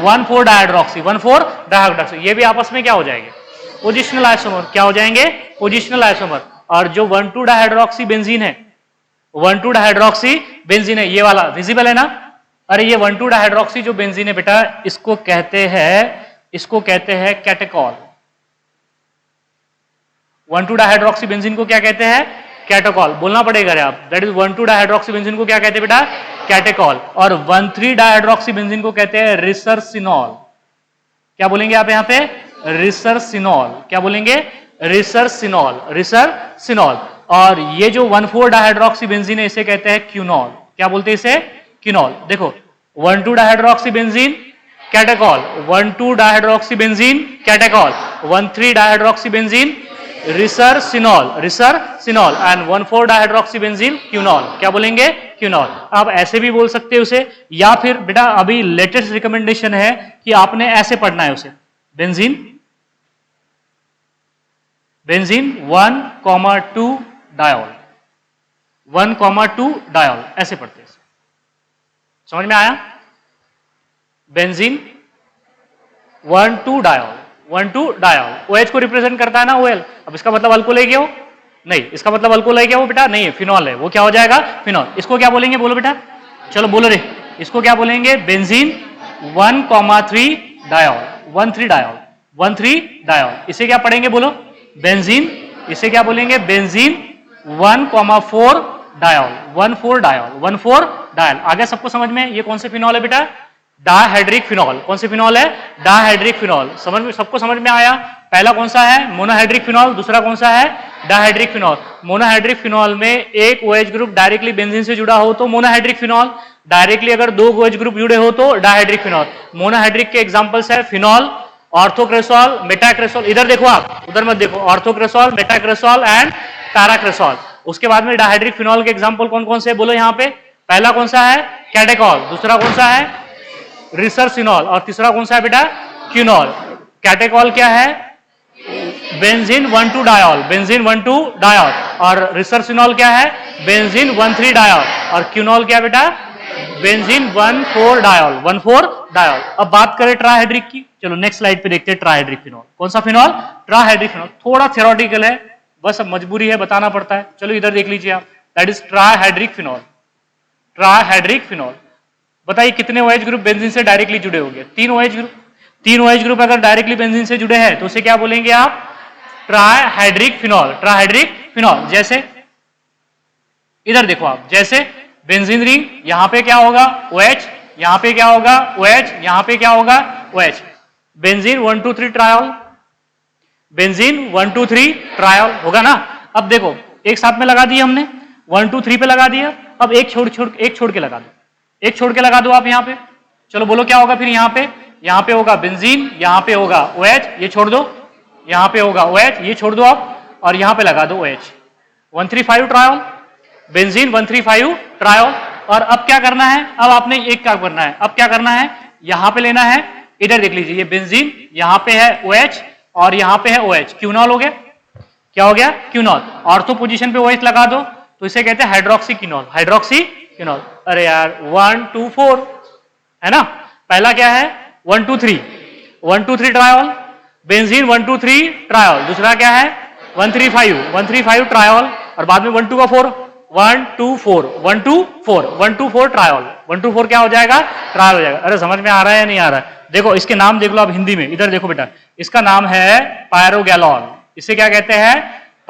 1, 4 डायहाइड्रोक्सी, 1, 4 डायहाइड्रोक्सी। ये भी आपस में क्या हो जाएंगे, पोजिशनल आइसोमर। क्या हो जाएंगे, पोजिशनल आइसोमर। और जो 1, 2 डायहाइड्रोक्सी बेंजीन है, 1, 2 डायहाइड्रोक्सी बेंजीन है, ये वाला विजिबल है ना। अरे ये 1, 2 डायहाइड्रोक्सी जो बेंजीन है बेटा, इसको कहते हैं कैटेकॉल। 1, 2 डायहाइड्रोक्सी बेंजीन को क्या कहते हैं, कैटेकॉल। बोलना पड़ेगा रे आप, दैट इज 1, 2 डायहाइड्रोक्सी बेंजीन को क्या कहते हैं बेटा, कैटेकॉल। और 1, 3 डायहाइड्रोक्सी बेंजीन को कहते हैं रिसरसिनॉल। क्या बोलेंगे आप यहाँ पे, रिसरसिनॉल। क्या बोलेंगे, रिसरसिनॉल, रिसरसिनॉल। और ये जो 1, 4 डायहाइड्रोक्सी बेंजीन है, इसे कहते हैं क्यूनॉल। क्या बोलते हैं इसे, क्यूनॉल। देखो 1, 2 dihydroxy benzene catechol, 1,2 डाइहाइड्रोक्सीबेंजीन catechol, 1,3 डाइहाइड्रोक्सीबेंजीन रिसरसिनॉल, रिसरसिनॉल and 1,4 डाइहाइड्रोक्सीबेंजीन क्यूनॉल। क्या बोलेंगे? क्यूनॉल। आप ऐसे भी बोल सकते हो उसे, या फिर बेटा अभी लेटेस्ट रिकमेंडेशन है कि आपने ऐसे पढ़ना है उसे, बेंजीन, बेंजीन 1,2 डायोल, 1,2 डायोल, ऐसे पढ़ते हैं। समझ में आया? बेंजीन 1,2 डायोल, 1,2 डायोल, OH को रिप्रेजेंट करता है ना OL। अब इसका मतलब अल्कोहल है क्या हो? नहीं, इसका मतलब अल्कोहल है क्या हो बेटा? नहीं है, फिनॉल है। वो क्या हो जाएगा? फिनॉल। इसको क्या बोलेंगे? बोलो बेटा, चलो बोलो रे, इसको क्या बोलेंगे? Benzene 1,3 diol, 1,3 diol, 1,3 diol. इसे क्या पढ़ेंगे? बोलो, बेंजीन। इसे क्या बोलेंगे? Benzene 1,4 diol, 1,4 diol, 1,4 dial. आगे सबको समझ में? ये कौन से फिनॉल है बेटा? डायहाइड्रिक फिनॉल। कौन से फिनॉल है? डायहाइड्रिक फिनॉल। समझ में? सबको समझ में आया? पहला कौन सा है? Monohydric phenol. दूसरा कौन सा है? डायहाइड्रिक फिनॉल। मोनोहाइड्रिक फिनॉल में एक OH ग्रुप डायरेक्टली बेंजीन से जुड़ा हो तो मोनोहाइड्रिक फिनॉल, डायरेक्टली अगर दो OH ग्रुप जुड़े हो तो डायहाइड्रिक फिनॉल। मोनोहाइड्रिक के एग्जांपल्स है फिनॉल, ऑर्थोक्रेसॉल, मेटाक्रेसॉल। इधर देखो आप, उधर मत देखो। Orthocresol, मेटाक्रेसॉल and paracresol. उसके बाद में डायहाइड्रिक फिनॉल के एग्जांपल कौन कौन से बोलो यहाँ पे? पहला कौन सा है? कैटेकॉल। दूसरा कौन सा है? रिसरसिनॉल। और तीसरा कौन सा है बेटा? क्यूनॉल। कैटेकॉल क्या है? Benzene 1,2 diol, benzene 1,2 diol. और रिसरसिनॉल क्या है? Benzene 1,3 diol. और क्यूनॉल क्या बेटा? Benzene 1,4 diol, 1,4 diol. अब बात करें ट्राइहाइड्रिक की। चलो नेक्स्ट स्लाइड पे देखते हैं ट्राइहाइड्रिक फिनॉल। कौन सा फिनॉल? Trihydric phenol. थोड़ा थ्योरेटिकल है, बस अब मजबूरी है, बताना पड़ता है। चलो इधर देख लीजिए आप, that is trihydric phenol. Trihydric phenol. बताइए कितने OH ग्रुप बेंजीन से डायरेक्टली जुड़े होंगे? 3 OH ग्रुप। 3 OH ग्रुप अगर डायरेक्टली बेंजीन से जुड़े हैं तो उसे क्या बोलेंगे आप? Trihydric phenol, trihydric phenol. जैसे इधर देखो आप, जैसे बेंजीन रिंग, यहां पे क्या होगा? OH, यहां पे क्या होगा? OH, यहां पे क्या होगा? OH। Benzene 1, 2, 3 triol, benzene 1, 2, 3 triol होगा ना। अब देखो एक साथ में लगा दिया हमने, 1, 2, 3 पे लगा दिया। अब एक छोड़ के लगा दो, एक छोड़ के लगा दो आप यहाँ पे। चलो बोलो क्या होगा फिर? यहाँ पे होगा बेंजीन, यहाँ पे होगा OH, ये छोड़ दो, यहाँ पे होगा OH, ये छोड़ दो आप, और यहाँ पे लगा दो OH। 135 triol, benzene 135 triol. और अब क्या करना है? अब आपने एक काम करना है। अब क्या करना है? यहाँ पे लेना है, इधर देख लीजिए, ये बेंजीन, यहाँ पे है OH और यहाँ पे है OH, क्यूनॉल हो गया। क्या हो गया? क्यूनॉल। ऑर्थो पोजीशन पे OH लगा दो तो इसे कहते हैं हाइड्रोक्सी क्यूनॉल, हाइड्रोक्सी क्यूनॉल। अरे यार 1, 2, 4 है ना। पहला क्या है? 1, 2, 3, 1, 2, 3 ट्रायोल, बेंजीन 1, 2, 3 ट्रायोल। दूसरा क्या है? 135, 135 ट्रायोल। और बाद में 1, 2 का 4, 1, 2, 4, 1, 2, 4, 1, 2, 4 ट्रायोल। 1, 2, 4 क्या हो जाएगा? ट्रायल हो जाएगा। अरे समझ में आ रहा है या नहीं आ रहा है? देखो इसके नाम देख लो आप हिंदी में, इधर देखो बेटा, इसका नाम है पायरोगैलॉल। इसे क्या कहते हैं?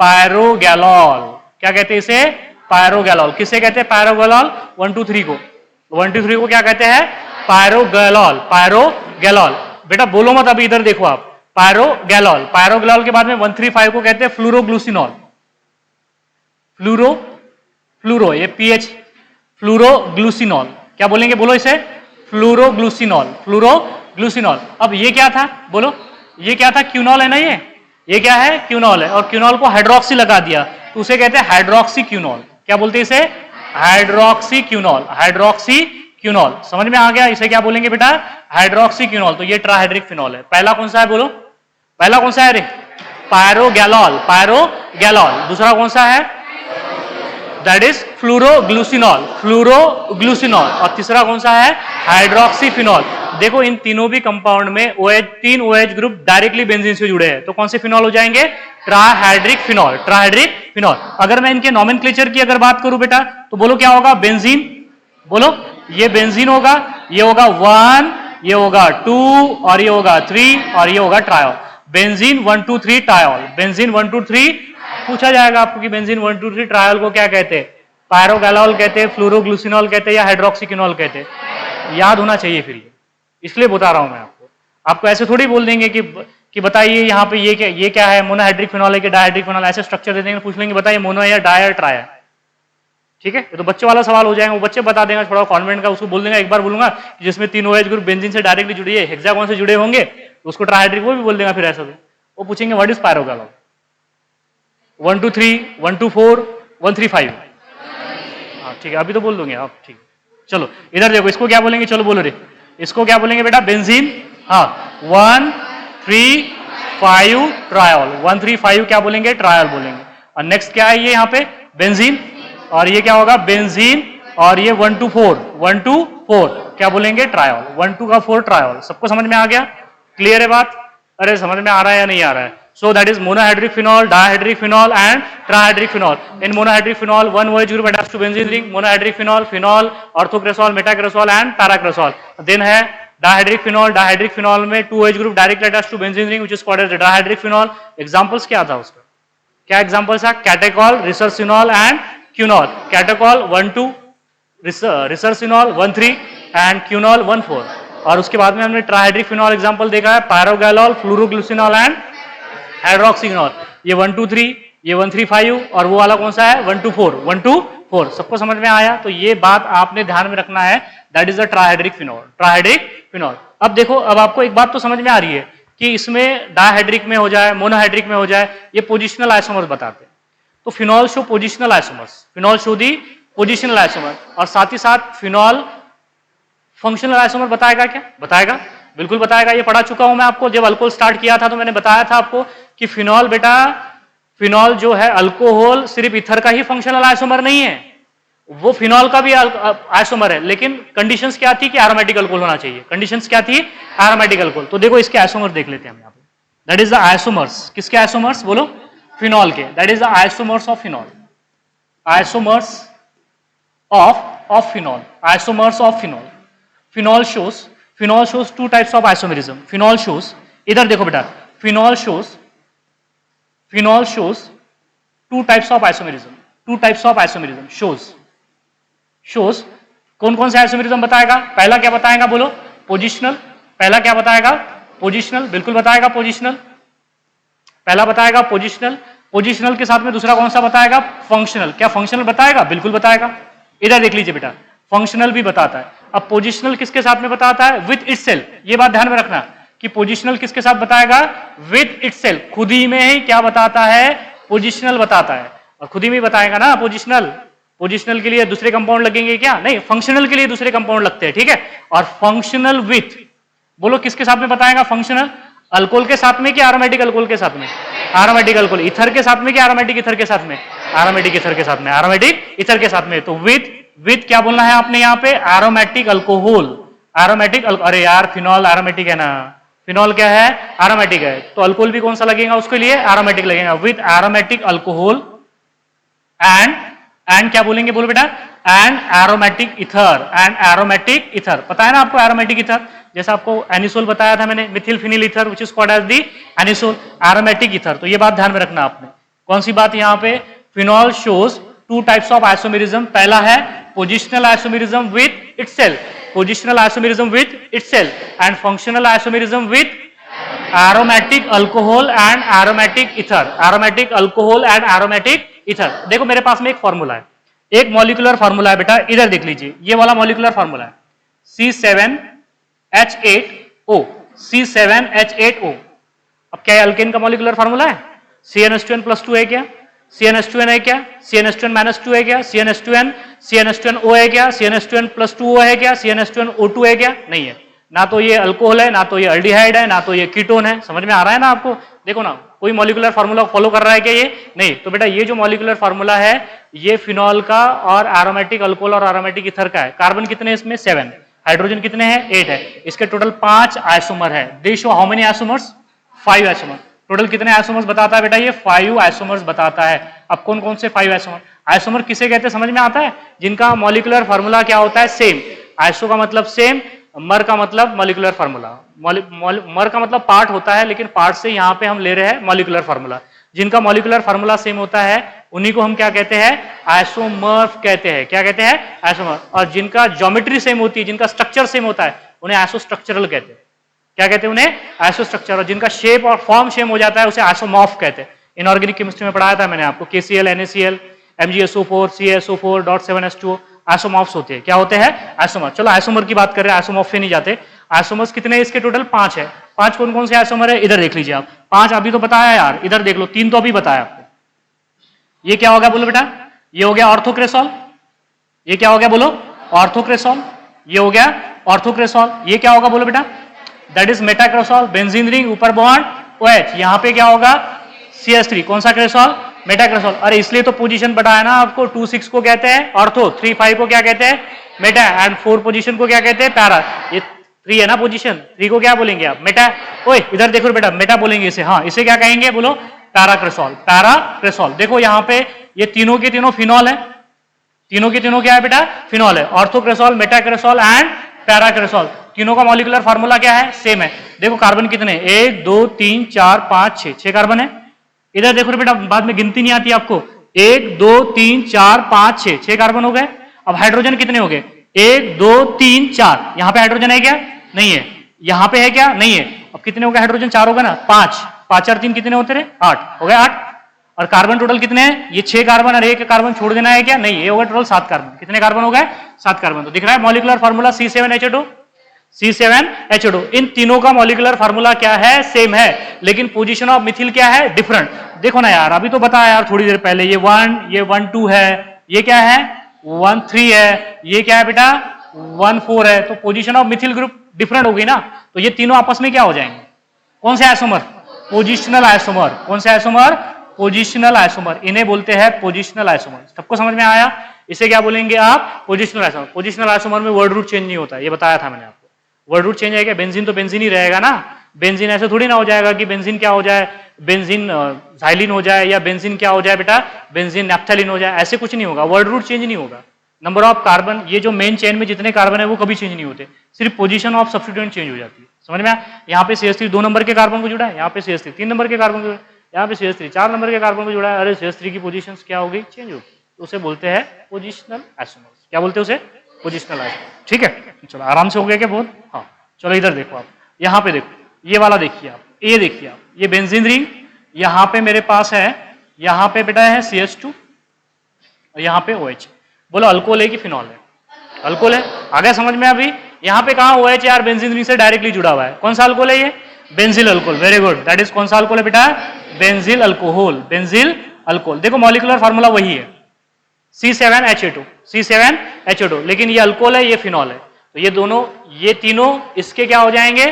पायरोगैलॉल। क्या कहते हैं इसे? पायरोगैलॉल। किसे कहते हैं पायरोगैलॉल? 1, 2, 3 को। 1, 2, 3 को क्या कहते हैं? पायरोगैलॉल, पायरोगैलॉल। बेटा बोलो मत, अभी इधर देखो आप, पायरोगैलॉल। पायरोगैलॉल के बाद में 135 को कहते हैं फ्लूरोग्लूसिनॉल। फ्लूरो ये PH, फ्लूरोग्लूसिनॉल। क्या बोलेंगे? बोलो इसे, फ्लूरोग्लूसिनॉल, फ्लूरोग्लूसिनॉल। अब ये क्या था? बोलो, ये क्या था? क्यूनॉल है ना। ये क्या है? क्यूनॉल है। और क्यूनॉल को हाइड्रोक्सी लगा दिया तो उसे कहते हैं हाइड्रोक्सी क्यूनॉल। क्या बोलते हैं इसे? Hydroxy quinol, hydroxy quinol. समझ में आ गया? इसे क्या बोलेंगे बेटा? Hydroxy quinol. तो ये ट्राइहाइड्रिक फिनॉल है। पहला कौन सा है? बोलो, पहला कौन सा है? रे पायरोगैलॉल, पायरोगैलॉल। दूसरा कौन सा है? That is phloroglucinol, phloroglucinol. और तीसरा कौन सा है? Hydroxy phenol. देखो इन तीनों भी कंपाउंड में OH, 3 OH group directly benzene से जुड़े हैं तो कौन से फिनॉल हो जाएंगे? Trihydric phenol, trihydric phenol. अगर मैं इनके नोमेनक्लेचर की अगर बात करूं बेटा तो बोलो क्या होगा? बेंजीन, बोलो ये बेंजीन होगा, ये होगा 1, ये होगा 2 और ये होगा 3 और ये होगा ट्रायोल। Benzene 1, 2, 3 triol, benzene 1, 2, 3। पूछा जाएगा आपको कि बेंजीन 1, 2, 3 ट्रायोल को क्या कहते हैं? पायरोगैलॉल कहते हैं, फ्लूरोग्लूसिनॉल कहते हैं या हाइड्रोक्सीक्विनॉल कहते हैं? याद होना चाहिए फिर ये, इसलिए बता रहा हूं मैं आपको। आपको ऐसे थोड़ी बोल देंगे कि बताइए यहाँ पे ये क्या है, मोनोहाइड्रिक फिनॉल है कि डायहाइड्रिक फिनॉल, ऐसे स्ट्रक्चर दे देंगे, पूछ लेंगे बताइए मोनो या डाई या ट्राई है। ठीक है, ये तो बच्चे वाला सवाल हो जाएगा, वो बच्चे बता देगा, थोड़ा कॉन्वेंट का, उसको बोल देगा, एक बार बोलूंगा जिसमें 3 OH ग्रुप बेंजीन से डायरेक्टली जुड़ी है, हेक्सागोन से जुड़े होंगे, तो उसको ट्राइहाइड्रिक वो भी बोल देगा। फिर ऐसा तो वो पूछेंगे व्हाट इज पायरोगैलॉल, 1 2 3 1 2 4 1 3 5। हाँ ठीक है, अभी तो बोल दोगे आप, ठीक। चलो इधर देखो, इसको क्या बोलेंगे, चलो बोलो रे, इसको क्या बोलेंगे बेटा, बेंजीन। हाँ 1 3 5 ट्रायोल, 1 3 5 क्या बोलेंगे, ट्रायोल बोलेंगे। और नेक्स्ट क्या है ये यहाँ पे, बेंजीन, और ये क्या होगा, बेंजीन, और ये 1 2 4 1 2 4 क्या बोलेंगे, ट्रायोल, 1 2 का 4 ट्रायोल। सबको समझ में आ गया, क्लियर है बात? अरे समझ में आ रहा है या नहीं आ रहा है? So that is monohydric phenol, dihydric phenol and trihydric phenol. In monohydric phenol, one OH group attached to benzene ring, monohydric phenol, phenol, orthocresol, metacresol and paracresol. Then है dihydric phenol, dihydric phenol में 2 OH group directly attached to benzene ring which is called as dihydric phenol. Examples क्या था उसका? क्या examples है? Catechol, resorcinol and quinol. Catechol 1 2, resorcinol 1 3 and quinol 1 4. और उसके बाद में हमने ट्राइहाइड्रिक फिनॉल एग्जांपल देखा है, पायरोगैलॉल, फ्लोरोग्लिसरॉल एंड हाइड्रोक्सीनॉल। ये 1 2 3, ये 1 3 5, और वो वाला कौन सा है, 1 2 4 1 2 4। सबको समझ में आया? तो ये बात आपने ध्यान में रखना है, that is the trihydric phenol, trihydric phenol. अब देखो, अब आपको एक बात तो समझ में आ रही है कि इसमें डायहाइड्रिक में हो जाए, मोनोहाइड्रिक में हो जाए, ये पोजिशनल आइसोमर्स बताते हैं। तो phenol show positional isomers, phenol show the positional isomer, और साथ ही साथ फिनॉल फंक्शनल आइसोमर बताएगा क्या? बताएगा, बिल्कुल बताएगा। ये पढ़ा चुका हूं मैं आपको, जब अल्कोहल स्टार्ट किया था तो मैंने बताया था आपको कि फिनॉल बेटा, फिनॉल जो है अल्कोहल सिर्फ ईथर का ही फंक्शनल आइसोमर नहीं है, वो फिनॉल का भी आइसोमर है, लेकिन कंडीशंस क्या थी कि एरोमेटिक अल्कोहल होना चाहिए। कंडीशंस क्या थी? Aromatic alcohol. तो देखो इसके आइसोमर देख लेते हैं हम यहाँ पे, दैट इज द आइसोमर्स। किसके आइसोमर्स बोलो? फिनॉल के, that is the isomers of phenol, isomers of phenol, isomers of phenol. Phenol shows two types of isomerism. Phenol shows, इधर देखो बेटा, phenol shows two types of isomerism. Two types of isomerism shows कौन कौन से isomerism बताएगा? पहला क्या बताएगा बोलो? पोजिशनल। पहला क्या बताएगा? पोजिशनल, बिल्कुल बताएगा पोजिशनल। पहला बताएगा पोजिशनल। पोजिशनल के साथ में दूसरा कौन सा बताएगा? फंक्शनल। क्या फंक्शनल बताएगा? बिल्कुल बताएगा। इधर देख लीजिए बेटा, फंक्शनल भी बताता है। अब पोजिशनल किसके साथ में बताता है? With itself. ये बात ध्यान में रखना कि पोजिशनल किसके साथ बताएगा? विद इटसेल्फ, खुद ही में ही क्या बताता है? पोजिशनल बताता है। और खुद ही में बताएगा ना पोजिशनल। पोजिशनल के लिए दूसरे कंपाउंड लगेंगे क्या? नहीं, फंक्शनल के लिए दूसरे कंपाउंड लगते हैं, ठीक है। और फंक्शनल विथ, बोलो किसके साथ में बताएगा? फंक्शनल अल्कोहल के साथ में कि एरोमेटिक अल्कोहल के साथ में? Aromatic alcohol. ईथर के साथ में कि एरोमेटिक ईथर के साथ में? एरोमेटिक ईथर के साथ में, एरोमेटिक ईथर के साथ में। तो विथ क्या बोलना है आपने यहाँ पे? Aromatic alcohol. एरोमेटिक, अरे यार फिनॉल एरोमेटिक है ना, फिनॉल क्या है? एरोमेटिक है, तो अल्कोहल भी कौन सा लगेगा उसके लिए? एरोमेटिक लगेगा। विथ एरोमेटिक अल्कोहल एंड क्या बोलेंगे बोलो बेटा? And aromatic ether, and aromatic ether. पता है ना आपको एरोमेटिक ईथर? जैसा आपको एनिसोल बताया था मैंने, methyl phenyl ether which is called as the anisole, aromatic ether. तो ये बात ध्यान में रखना आपने। कौन सी बात यहाँ पे? Phenol shows two types of isomerism. पहला है positional isomerism with itself, positional isomerism with itself, and functional isomerism with aromatic alcohol and aromatic ether, aromatic alcohol and aromatic ether. देखो मेरे पास में एक फॉर्मूला है, एक मॉलिक्यूलर फॉर्मूला है बेटा, इधर देख लीजिए, ये वाला मॉलिक्यूलर फॉर्मूला है C7H8O, C7H8O। अब क्या है? अल्केन का मॉलिक्यूलर फॉर्मूला है। CnH2n+2 है क्या? CnH2n है क्या? CnH2n-2 है क्या? CnH2n-O है क्या? CnH2n+2O है क्या? CnH2nO2 है क्या? नहीं है। ना तो ये अल्कोहल है, ना तो ये अल्डिहाइड है, ना तो ये कीटोन है। समझ में आ रहा है ना आपको? देखो ना, कोई मॉलिक्यूलर फार्मूला फॉलो कर रहा है क्या ये? नहीं। तो बेटा ये जो मॉलिक्यूलर फार्मूला है ये फिनॉल का और एरोमेटिक अल्कोहल और एरोमेटिक ईथर का है। कार्बन कितने इसमें? 7। हाइड्रोजन कितने हैं? 8 है। इसके टोटल 5 आइसोमर है। दे show how many isomers? 5 isomer. Total कितने आइसोमर्स बताता है बेटा? ये 5 आइसोमर्स बताता है। अब कौन कौन से 5 आइसोमर? आइसोमर किसे कहते हैं समझ में आता है? जिनका मॉलिक्यूलर फार्मूला क्या होता है? सेम। आइसो का मतलब सेम, मर का मतलब मॉलिक्यूलर फार्मूला। मर का मतलब पार्ट होता है, लेकिन पार्ट से यहाँ पे हम ले रहे हैं मॉलिक्यूलर फार्मूला। जिनका मॉलिक्यूलर फार्मूला सेम होता है उन्हीं को हम क्या कहते हैं? आइसोमर्स कहते हैं। क्या कहते हैं? आइसोमर। और जिनका ज्योमेट्री सेम होती है, जिनका स्ट्रक्चर सेम होता है, उन्हें आइसोस्ट्रक्चरल कहते हैं। क्या कहते हैं उन्हें? आइसोस्ट्रक्चर। और जिनका शेप और फॉर्म सेम हो जाता है उसे आइसोमॉर्फ कहते हैं। इनऑर्गेनिक केमिस्ट्री में पढ़ाया था मैंने आपको, KCl, NaCl, MgSO4 CaSO4.7H2O आइसोमॉर्फ्स होते हैं। क्या होते हैं? आइसोमर। चलो आइसोमर की बात कर रहे हैं, आइसोमॉर्फ पे नहीं जाते। आइसोमर्स कितने हैं इसके? टोटल 5 है। 5 कौन कौन से आइसोमर है? इधर देख लीजिए आप। 5 अभी तो बताया यार, इधर देख लो, 3 तो अभी बताया आपको। ये क्या हो गया बोलो बेटा? ये हो गया ऑर्थोक्रेसॉल। ये क्या हो गया बोलो? ऑर्थोक्रेसॉल। ये हो गया ऑर्थोक्रेसॉल। ये क्या होगा बोलो बेटा? That is metacresol. Benzene ring, ऊपर बॉन्ड OH। यहां पे क्या होगा? CH3। कौन सा क्रेसॉल? मेटाक्रेसॉल। अरे इसलिए तो पोजीशन बताया ना आपको। 2,6 को कहते हैं ऑर्थो, 3,5 को क्या कहते हैं? मेटा, एंड 4 पोजीशन को क्या कहते हैं? पैरा। ये 3 है ना पोजीशन, 3 को क्या बोलेंगे आप? मेटा। ओए इधर देखो बेटा, मेटा बोलेंगे इसे। हाँ, इसे क्या कहेंगे बोलो? पैराक्रेसॉल। पैराक्रेसॉल। देखो यहाँ पे ये तीनों के तीनों फिनॉल है। तीनों के तीनों क्या है बेटा? फिनॉल है। Orthocresol, मेटाक्रेसॉल and paracresol. तीनों का मॉलिक्यूलर फार्मूला क्या है? सेम है। देखो कार्बन कितने? 1 2 3 4 5 6, 6 कार्बन है। इधर देखो बेटा, बाद में गिनती नहीं आती आपको। 1 2 3 4 5 6, 6 कार्बन हो गए। अब हाइड्रोजन कितने हो गए? 1 2 3 4। यहां पे हाइड्रोजन है क्या? नहीं है। यहां पे है क्या? नहीं है। अब कितने हो गए हाइड्रोजन? 4 होगा ना। 5 5 और 3 कितने होते रहे? 8 हो गए। 8 और कार्बन टोटल कितने हैं? ये 6 कार्बन और 1 कार्बन छोड़ देना है क्या? नहीं, ये होगा टोटल 7 कार्बन। कितने कार्बन हो गए? 7 कार्बन। तो दिख रहा है मॉलिक्यूलर फार्मूला C7H2। C7H2। इन तीनों का मॉलिक्यूलर फार्मूला क्या है? सेम है, लेकिन पोजीशन ऑफ मिथिल क्या है? डिफरेंट। देखो ना यार, अभी तो बताया यार थोड़ी देर पहले, ये 1, ये 1 2 है, ये क्या है? 1 3 है, ये क्या है बेटा? 1 4 है। तो position of methyl group different होगी ना। तो ये तीनों आपस में क्या हो जाएंगे? कौन से आइसोमर? Positional isomer. कौन से आइसोमर? Positional isomer. इन्हें बोलते हैं पोजिशनल आइसोमर। सबको समझ में आया? इसे क्या बोलेंगे आप? Positional isomer. पोजिशनल आइसोमर में वर्ड रूट चेंज नहीं होता, ये बताया था मैंने आपको। वर्ड रूट चेंज है क्या? बेंजीन तो बेंजीन ही रहेगा ना। बेंजीन ऐसे थोड़ी ना हो जाएगा कि बेंजीन क्या हो जाए? बेंजीन झाइलिन हो जाए, या बेंजीन क्या हो जाए बेटा? बेंजीन नैप्थेलिन हो जाए। ऐसे कुछ नहीं होगा, वर्ड रूट चेंज नहीं होगा। नंबर ऑफ कार्बन, ये जो मेन चेन में जितने कार्बन है वो कभी चेंज नहीं होते, सिर्फ पोजीशन ऑफ सब्स्टिट्यूएंट चेंज हो जाती है। समझ में आया? यहाँ पे CH3 2 नंबर के कार्बन को जुड़ा है, यहाँ पे CH3 3 नंबर के कार्बन को जुड़ा है, यहाँ पे CH3 4 नंबर के कार्बन को जुड़ा है। अरे CH3 की पोजीशन क्या हो गई? चेंज हो गई। तो उसे बोलते हैं पोजिशनल आइसोमर्स। क्या बोलते हैं उसे? Positional isomer. ठीक है, चलो आराम से हो गया क्या? बहुत। हाँ, चलो इधर देखो आप, यहाँ पे देखो, ये वाला देखिए आप, ये देखिए आप, ये बेंजीन रिंग, यहाँ पे मेरे पास है, यहाँ पे बेटा है CH2 और यहाँ पे OH। बोलो अल्कोहल है कि फिनॉल है? अल्कोहल है। आ गया समझ में? अभी यहाँ पे कहाँ OH यार? बेंजीन रिंग से डायरेक्टली जुड़ा हुआ है। कौन सा अल्कोहल है ये? Benzyl alcohol. Very good, that is कौन सा अल्कोहल है बेटा? Benzyl alcohol. Benzyl alcohol. देखो मॉलिक्यूलर फार्मूला वही है, C7H2। C7H2, लेकिन ये अल्कोहल है, ये फिनॉल है। तो ये दोनों, ये तीनों इसके क्या हो जाएंगे?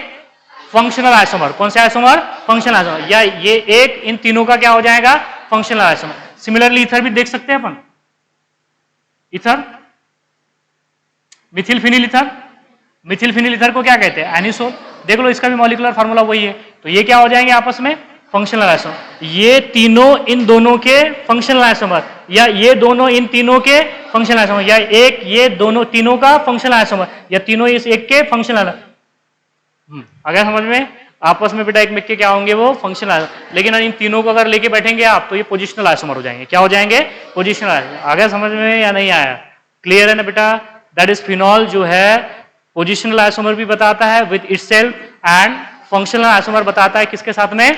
Functional isomer. कौन से आइसोमर? Functional isomer. या ये एक इन तीनों का क्या हो जाएगा? Functional isomer. सिमिलरली इथर भी देख सकते हैं अपन। Ether, methyl phenyl ether. Methyl phenyl ether को क्या कहते हैं? एनिसोल। देख लो, इसका भी मॉलिक्यूलर फार्मूला वही है। तो ये क्या हो जाएंगे आपस में? Functional isomer. ये तीनों इन दोनों के फंक्शनल आइसोमर, या ये दोनों इन तीनों के फंक्शनल आइसोमर, या एक ये दोनों तीनों का फंक्शनल आइसोमर, या तीनों इस एक के फंक्शनल। अगर समझ में? आपस में बेटा एक मिल के क्या होंगे? वो फंक्शनल आइसोमर। लेकिन इन तीनों को अगर लेके बैठेंगे आप, तो ये पोजिशनल आइसोमर हो जाएंगे। क्या हो जाएंगे? Positional isomer. आगे समझ में या नहीं आया? क्लियर है ना बेटा? दैट इज फिनॉल जो है पोजिशनल आइसोमर भी बताता है with itself, and functional isomer बताता है किसके साथ में?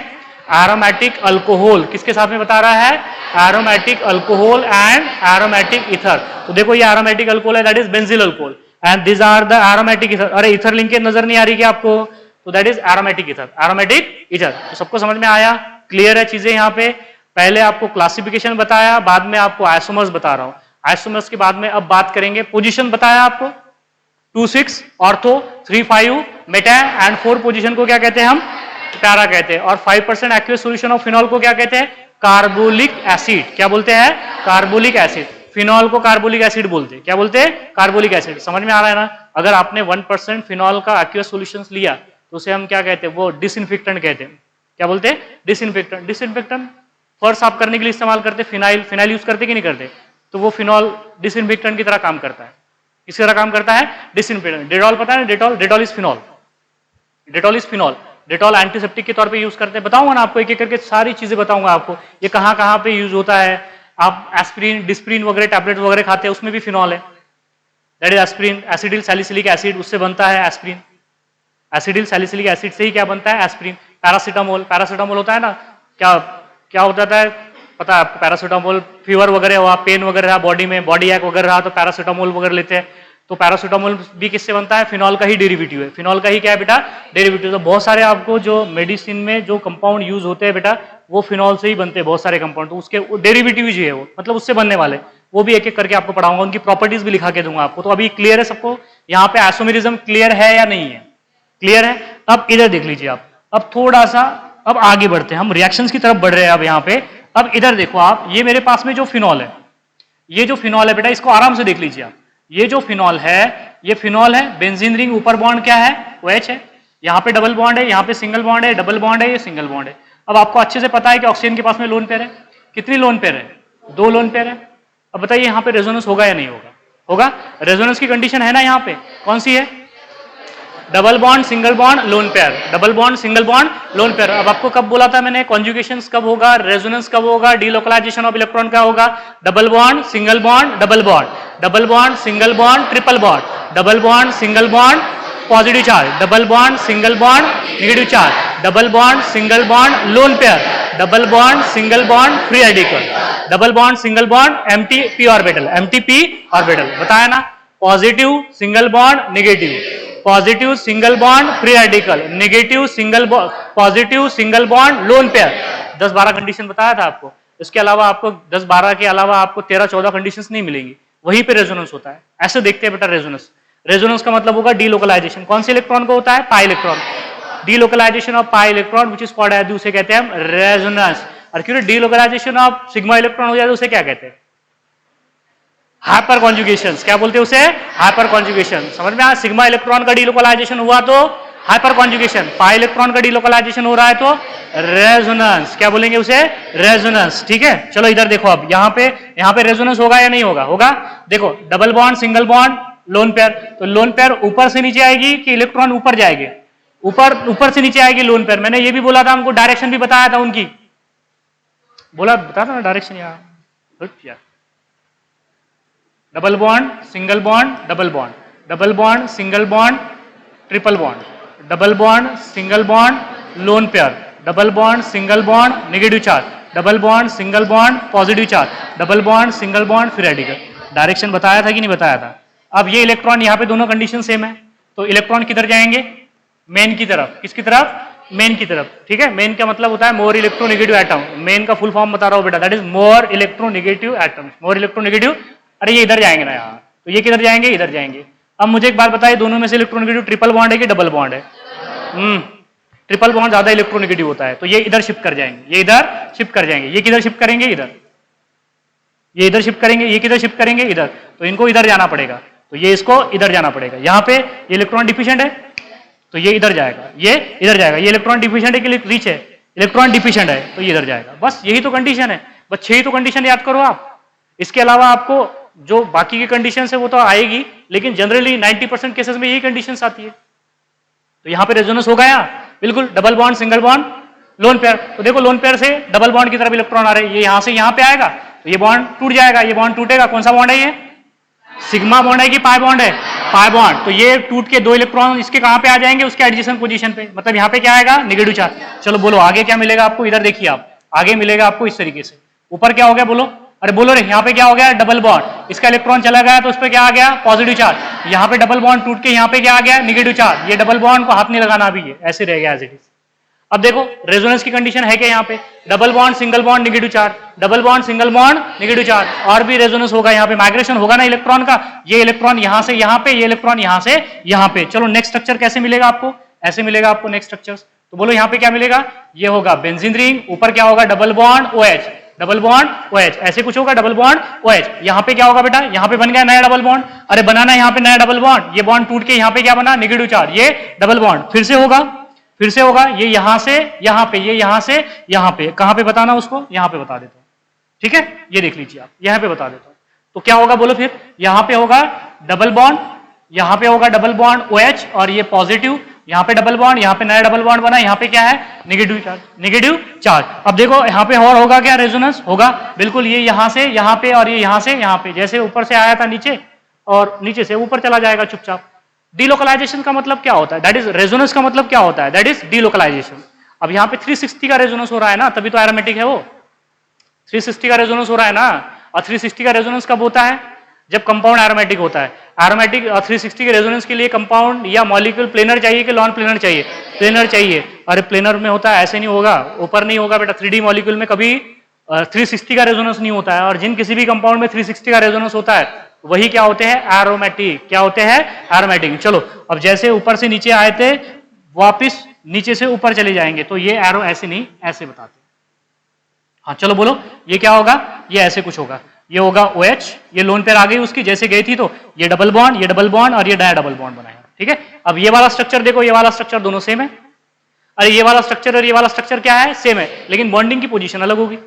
Aromatic alcohol. किसके साथ में बता रहा है? Aromatic alcohol and aromatic ether. तो देखो ये एरोमेटिक अल्कोहल है, that is benzyl alcohol, and this are the aromatic ether. अरे इथर लिंकेज नजर नहीं आ रही क्या आपको? तो that is aromatic ether. Aromatic ether. तो सबको समझ में आया? क्लियर है चीजें? यहाँ पे पहले आपको क्लासिफिकेशन बताया, बाद में आपको आइसोमर्स बता रहा हूं। आइसोमर्स के बाद में अब बात करेंगे। पोजीशन बताया आपको, 2,6 ऑर्थो, 3,5 मेटा, एंड 4 पोजीशन को क्या कहते हैं हम? पैरा कहते हैं। और 5% एक्वियस सॉल्यूशन ऑफ फिनॉल को क्या कहते हैं? Carbolic acid. क्या बोलते हैं? Carbolic acid. फिनॉल को कार्बोलिक एसिड बोलते हैं। क्या बोलते हैं? Carbolic acid. समझ में आ रहा है ना? अगर आपने 1% फिनॉल का एक्वियस सॉल्यूशन लिया तो उसे हम क्या कहते हैं? वो डिसइंफेक्टेंट कहते हैं। क्या बोलते हैं? डिसइंफेक्टेंट। डिसइंफेक्टेंट फर्श साफ करने के लिए इस्तेमाल करते, फिनाइल। फिनाइल यूज करते कि नहीं करते? तो वो फिनॉल डिसइंफेक्टेंट की तरह काम करता है। किस तरह काम करता है? डिसइंफेक्टेंट। डेटॉल पता है ना? Dettol, Dettol is phenol. Dettol is phenol. Dettol antiseptic के तौर पे यूज करते हैं। बताऊंगा ना आपको, एक एक करके सारी चीजें बताऊंगा आपको, ये कहां कहां पे यूज होता है। आप एस्पिरिन, डिस्प्रिन वगैरह टैबलेट वगैरह खाते हैं, उसमें भी फिनॉल है। That is aspirin. Acetyl salicylic acid, उससे बनता है एस्पिरिन। एसिडिल सैलिसिलिक एसिड से ही क्या बनता है? एस्पिरिन। पैरासीटामोल, पैरासीटामोल होता है ना, क्या क्या होता है? पता है आपको पैरासीटामोल, फीवर वगैरह हुआ, पेन वगैरह रहा बॉडी में, बॉडी एक वगैरह रहा तो पैरासीटामोल वगैरह लेते हैं। तो पैरासीटामोल भी किससे बनता है? फिनॉल का ही डेरिवेटिव है। फिनॉल का ही क्या है बेटा? डेरिवेटिव। तो बहुत सारे आपको जो मेडिसिन में जो कंपाउंड यूज होते हैं बेटा, वो फिनॉल से ही बनते हैं बहुत सारे कंपाउंड। तो उसके डेरिवेटिव ही है वो, मतलब उससे बनने वाले, वो भी एक एक करके आपको पढ़ाऊंगा, उनकी प्रॉपर्टीज भी लिखा के दूंगा आपको। तो अभी क्लियर है सबको? यहाँ पे आइसोमेरिज्म क्लियर है या नहीं है? क्लियर है। अब इधर देख लीजिए आप, अब थोड़ा सा अब आगे बढ़ते हैं, हम रिएक्शंस की तरफ बढ़ रहे हैं अब यहाँ पे। अब इधर देखो आप, ये मेरे पास में जो फिनॉल है, ये जो फिनॉल है बेटा, इसको आराम से देख लीजिए आप। ये जो फिनॉल है, ये फिनॉल है, बेंजीन रिंग, ऊपर बॉन्ड क्या है? OH है, यहाँ पे डबल बॉन्ड है, यहाँ पे सिंगल बॉन्ड है, डबल बॉन्ड है, ये सिंगल बॉन्ड है। अब आपको अच्छे से पता है कि ऑक्सीजन के पास में लोन पेयर है। कितनी लोन पेयर है? 2 लोन पेयर है। अब बताइए यहाँ पे रेजोनेंस होगा या नहीं होगा? होगा। रेजोनेंस की कंडीशन है ना यहाँ पे, कौन सी है? Double bond single bond lone pair, double bond single bond lone pair. अब आपको कब बोला था मैंने? कॉन्जुगेशंस कब होगा, रेजोनेंस कब होगा, डीलोकलाइजेशन ऑफ इलेक्ट्रॉन क्या होगा? Double bond single bond double bond, double bond single bond triple bond, double bond single bond positive charge, double bond single bond negative charge, double bond single bond lone pair, double bond single bond free radical, double bond single bond empty P orbital, empty P orbital. बताया ना? Positive single bond negative, positive single bond free radical, negative single bond, positive single bond lone pair. 10-12 condition बताया था आपको। इसके अलावा आपको 10-12 के अलावा आपको 13-14 कंडीशंस नहीं मिलेंगी। वहीं पे रेजोनेंस होता है। ऐसे देखते हैं बेटा रेजोनेंस। रेजोनेंस का मतलब होगा डीलोकलाइजेशन। कौन से इलेक्ट्रॉन को होता है? Pi electron. Delocalization of pi electron which is called as, उसे कहते हैं हम रेजोनेंस। और क्योंकि डीलोकलाइजेशन ऑफ सिग्मा इलेक्ट्रॉन हो जाए तो उसे क्या कहते हैं? Hyper conjugation. क्या बोलते हैं उसे? Hyper conjugation. समझ में आया? सिग्मा इलेक्ट्रॉन का डीलोकलाइजेशन हुआ तो हाइपर कॉन्जुगेशन, पाई इलेक्ट्रॉन का डीलोकलाइजेशन हो रहा है तो रेजोनेंस। क्या बोलेंगे उसे? रेजोनेंस। ठीक है, चलो इधर देखो। अब यहाँ पे रेजोनेंस होगा या नहीं होगा? होगा। देखो, double bond single bond lone pair, तो लोन पेयर ऊपर से नीचे आएगी कि इलेक्ट्रॉन ऊपर जाएंगे? ऊपर से नीचे आएगी लोन पेयर। मैंने ये भी बोला था, हमको डायरेक्शन भी बताया था उनकी, बता था ना डायरेक्शन। यहाँ double bond single bond double bond, double bond single bond triple bond, double bond single bond lone pair, double bond single bond negative charge, double bond single bond positive charge, double bond single bond free radical. Direction बताया था कि नहीं बताया था? अब ये electron यहाँ पे दोनों कंडीशन सेम है, तो इलेक्ट्रॉन किधर जाएंगे? मेन की तरफ। किसकी तरफ? मेन की तरफ। ठीक है, मेन का मतलब होता है मोर इलेक्ट्रोनेगेटिव एटम। मेन का फुल फॉर्म बता रहा हूँ बेटा, that is more electronegative atom. More electronegative, अरे ये इधर जाएंगे ना यहाँ, तो ये किधर जाएंगे? इधर जाएंगे। अब मुझे एक बात बताइए, दोनों में से इलेक्ट्रोनेगेटिव ट्रिपल बॉन्ड है कि डबल बॉन्ड है? ट्रिपल बॉन्ड ज्यादा इलेक्ट्रोनेगेटिव होता है, तो ये इधर शिफ्ट कर जाएंगे, ये इधर शिफ्ट कर जाएंगे। ये किधर शिफ्ट करेंगे? इधर। ये इधर शिफ्ट करेंगे, ये किधर शिफ्ट करेंगे? इधर। तो इनको इधर जाना पड़ेगा, तो ये इसको इधर जाना पड़ेगा। यहाँ पे ये इलेक्ट्रॉन डिफिशिएंट है, तो ये इधर जाएगा, ये इधर जाएगा। ये इलेक्ट्रॉन डिफिशिएंट है कि रिच है? इलेक्ट्रॉन डिफिशिएंट है, तो ये इधर जाएगा। बस यही तो कंडीशन है। बस 6 ही तो कंडीशन याद करो आप। इसके अलावा आपको जो बाकी की कंडीशन है वो तो आएगी, लेकिन जनरली 90% केसेस में यही कंडीशंस आती है। तो यहाँ पे रेजोनेंस होगा यहाँ, बिल्कुल। Double bond single bond lone pair, तो देखो लोन पेयर से डबल बॉन्ड की तरफ इलेक्ट्रॉन आ रहे हैं, ये यहाँ से यहाँ पे आएगा, तो ये बॉन्ड टूट जाएगा, ये बॉन्ड टूटेगा। कौन सा बॉन्ड है ये? सिग्मा बॉन्ड है कि पाई बॉन्ड है? Pi bond. तो ये टूट के 2 इलेक्ट्रॉन इसके कहाँ पे आ जाएंगे? उसके एडजेसेंट पोजीशन पे। मतलब यहाँ पे क्या आएगा? Negative charge. चलो बोलो आगे क्या मिलेगा आपको? इधर देखिए आप, आगे मिलेगा आपको इस तरीके से। ऊपर क्या हो गया बोलो? अरे बोलो रे, यहाँ पे क्या हो गया? Double bond. इसका इलेक्ट्रॉन चला गया तो उस पर क्या आ गया? Positive charge. यहाँ पे डबल बॉन्ड टूट के यहाँ पे क्या आ गया? Negative charge. ये डबल बॉन्ड को हाथ नहीं लगाना अभी, ये ऐसे रह गया एज इट इज। अब देखो रेजोनेंस की कंडीशन है क्या? यहाँ पे double bond single bond negative charge, double bond single bond negative charge, और भी रेजोनेंस होगा। यहाँ पे माइग्रेशन होगा ना इलेक्ट्रॉन का, ये इलेक्ट्रॉन यहाँ से यहाँ पे, ये इलेक्ट्रॉन यहाँ से यहाँ पे। चलो नेक्स्ट स्ट्रक्चर कैसे मिलेगा आपको? ऐसे मिलेगा आपको नेक्स्ट स्ट्रक्चर। तो बोलो यहाँ पे क्या मिलेगा? ये होगा बेंजीन रिंग, ऊपर क्या होगा? Double bond OH, double bond OH, ऐसे कुछ होगा, डबल बॉन्ड OH। यहाँ पे क्या होगा बेटा? यहाँ पे बन गया नया डबल बॉन्ड। अरे बनाना यहाँ पे नया डबल बॉन्ड, ये बॉन्ड टूट के यहाँ पे क्या बना? Negative charge. ये डबल बॉन्ड फिर से होगा, फिर से होगा, ये यहां से यहां पे, ये यहां से यहां पे। कहां पे बताना उसको? यहां पे बता देता हूं। ठीक है, ये देख लीजिए आप, यहां पे बता देता हूं। तो क्या होगा बोलो फिर? यहां पे होगा डबल बॉन्ड, यहां पे होगा डबल बॉन्ड OH, और ये पॉजिटिव, यहां पे डबल बॉन्ड, यहां पे नया डबल बॉन्ड बना, यहां पे क्या है? Negative charge, negative charge. अब देखो यहां पे और होगा क्या? रेजोनेंस होगा, बिल्कुल। ये यहां से यहां पे, और ये यहां से यहां पे, जैसे ऊपर से आया था नीचे, और नीचे से ऊपर चला जाएगा चुपचाप। डीलोकलाइजेशन का मतलब क्या होता है? दैट इज रेजोनेंस का मतलब क्या होता है? That is delocalization. अब यहाँ पे 360 का रेजोनेंस हो रहा है ना, तभी तो एरोमेटिक है वो। 360 का रेजोनेंस हो रहा है ना, और 360 का रेजोनेंस कब होता है? जब कंपाउंड एरोमेटिक होता है। एरोमेटिक और 360 के रेजोनेंस के लिए कंपाउंड या मॉलिक्यूल प्लेनर चाहिए कि नॉन प्लेनर चाहिए? प्लेनर चाहिए। अरे प्लेनर में होता है, ऐसे नहीं होगा, ऊपर नहीं होगा बेटा। 3D मॉलिक्यूल में कभी 360 का रेजोनेंस नहीं होता है, और जिन किसी भी कंपाउंड में 360 का रेजोनेंस होता है वही क्या होते हैं? एरोमेटिक। क्या होते हैं? एरोमेटिक। चलो अब जैसे ऊपर से नीचे आए थे वापिस नीचे से ऊपर चले जाएंगे, तो ये एरो ऐसे नहीं, ऐसे बताते। हाँ चलो बोलो, ये क्या होगा? ये ऐसे कुछ होगा, ये होगा OH, ये लोन पेयर आ गई उसकी जैसे गई थी, तो ये डबल बॉन्ड और ये डाया डबल बॉन्ड बनाया। ठीक है, अब ये वाला स्ट्रक्चर देखो, ये वाला स्ट्रक्चर दोनों सेम है। अरे ये वाला स्ट्रक्चर और ये वाला स्ट्रक्चर क्या है? सेम है, लेकिन बॉन्डिंग की पोजीशन अलग होगी।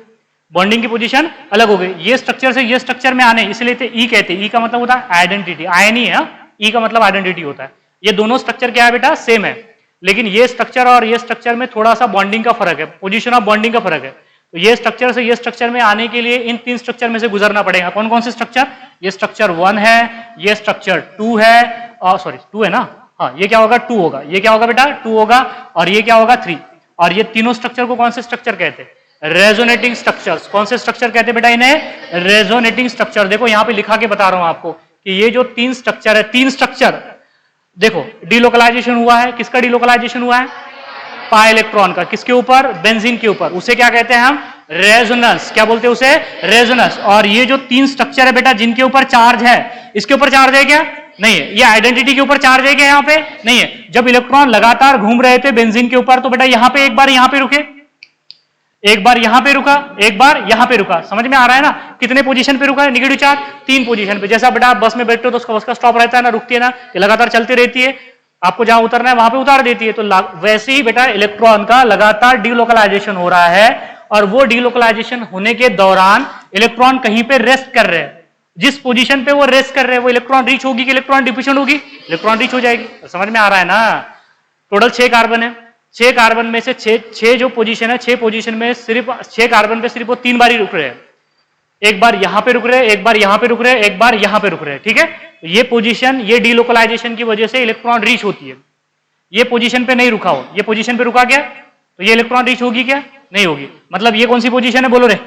बॉन्डिंग की पोजीशन अलग हो गई। ये स्ट्रक्चर से ये स्ट्रक्चर में आने, इसलिए तो ई कहते हैं। ई का मतलब होता है आइडेंटिटी, आयनी है। ई का मतलब आइडेंटिटी होता है। ये दोनों स्ट्रक्चर क्या है बेटा? सेम है, लेकिन ये स्ट्रक्चर और ये स्ट्रक्चर में थोड़ा सा बॉन्डिंग का फर्क है, पोजीशन ऑफ बॉन्डिंग का फर्क है। तो ये स्ट्रक्चर से ये स्ट्रक्चर में आने के लिए इन 3 स्ट्रक्चर में से गुजरना पड़ेगा। कौन कौन से स्ट्रक्चर? ये स्ट्रक्चर 1 है, ये स्ट्रक्चर 2 है, और सॉरी 2 है ना, हाँ ये क्या होगा? 2 होगा। ये क्या होगा बेटा? 2 होगा, और ये क्या होगा? 3। और ये तीनों स्ट्रक्चर को कौन से स्ट्रक्चर कहते हैं? Resonating structures. कौन से स्ट्रक्चर कहते हैं बेटा इन्हें? Resonating structure. देखो यहां पे लिखा के बता रहा हूं आपको कि ये जो 3 स्ट्रक्चर है, 3 स्ट्रक्चर देखो, डिलोकलाइजेशन हुआ है। किसका डिलोकलाइजेशन हुआ है? पाई इलेक्ट्रॉन का। किसके ऊपर? बेंजीन के ऊपर। उसे क्या कहते हैं हम? रेजोनेंस। क्या बोलते हैं उसे? रेजोनेंस। और ये जो 3 स्ट्रक्चर है बेटा जिनके ऊपर चार्ज है, इसके ऊपर चार्ज है क्या? नहीं है। ये आइडेंटिटी के ऊपर चार्ज है क्या? यहाँ पे नहीं है। जब इलेक्ट्रॉन लगातार घूम रहे थे बेंजीन के ऊपर, तो बेटा यहाँ पे एक बार यहाँ पे रुके, एक बार यहां पे रुका, एक बार यहां पे रुका। समझ में आ रहा है ना? कितने पोजीशन पे रुका है? नेगेटिव चार्ज 3 पोजीशन पे। जैसा बेटा आप बस में बैठते हो तो उसका बस का स्टॉप रहता है ना, रुकती है ना, ये लगातार चलती रहती है, आपको जहां उतरना है वहां पे उतार देती है। तो वैसे ही बेटा इलेक्ट्रॉन का लगातार डीलोकलाइजेशन हो रहा है, और वो डीलोकलाइजेशन होने के दौरान इलेक्ट्रॉन कहीं पे रेस्ट कर रहे हैं। जिस पोजीशन पे वो रेस्ट कर रहे हैं वो इलेक्ट्रॉन रीच होगी कि इलेक्ट्रॉन डिफ्यूजन होगी? इलेक्ट्रॉन रीच हो जाएगी। तो समझ में आ रहा है ना? टोटल 6 कार्बन है। 6 कार्बन में से 6 जो पोजीशन है, 6 पोजीशन में सिर्फ 6 कार्बन पे सिर्फ वो 3 बार ही रुक रहे हैं। एक बार यहां पे रुक रहे हैं, एक बार यहां पे रुक रहे हैं, एक बार यहां पे रुक रहे हैं। ठीक है, तो ये पोजीशन, ये डीलोकलाइजेशन की वजह से इलेक्ट्रॉन रीच होती है। ये पोजीशन पे नहीं रुका हो, ये पोजीशन पे रुका क्या, तो ये इलेक्ट्रॉन रीच होगी क्या? नहीं होगी। मतलब ये कौन सी पोजीशन है बोलो रे?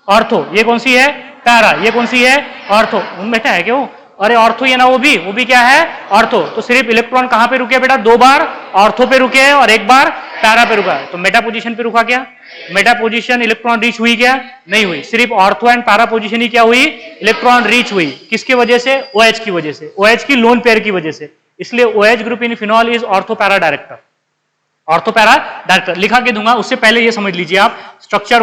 ऑर्थो। ये कौन सी है? पैरा। ये कौन सी है? ऑर्थो। उन बेटा है क्या वो? अरे ऑर्थो ये ना, वो भी क्या है? ऑर्थो। तो सिर्फ इलेक्ट्रॉन कहां पे रुके बेटा? 2 बार ऑर्थो पे रुके हैं और 1 बार पैरा पे रुका है। तो मेटा पोजीशन पे रुका क्या? मेटा पोजीशन इलेक्ट्रॉन रीच हुई क्या? नहीं हुई। सिर्फ ऑर्थो एंड पैरा पोजीशन ही क्या हुई? इलेक्ट्रॉन रीच हुई। किसकी वजह से? OH की वजह से, OH की लोन पेयर की वजह से। इसलिए OH group in phenol is ortho para director. Ortho para director लिखा के दूंगा, उससे पहले ये समझ लीजिए आप, स्ट्रक्चर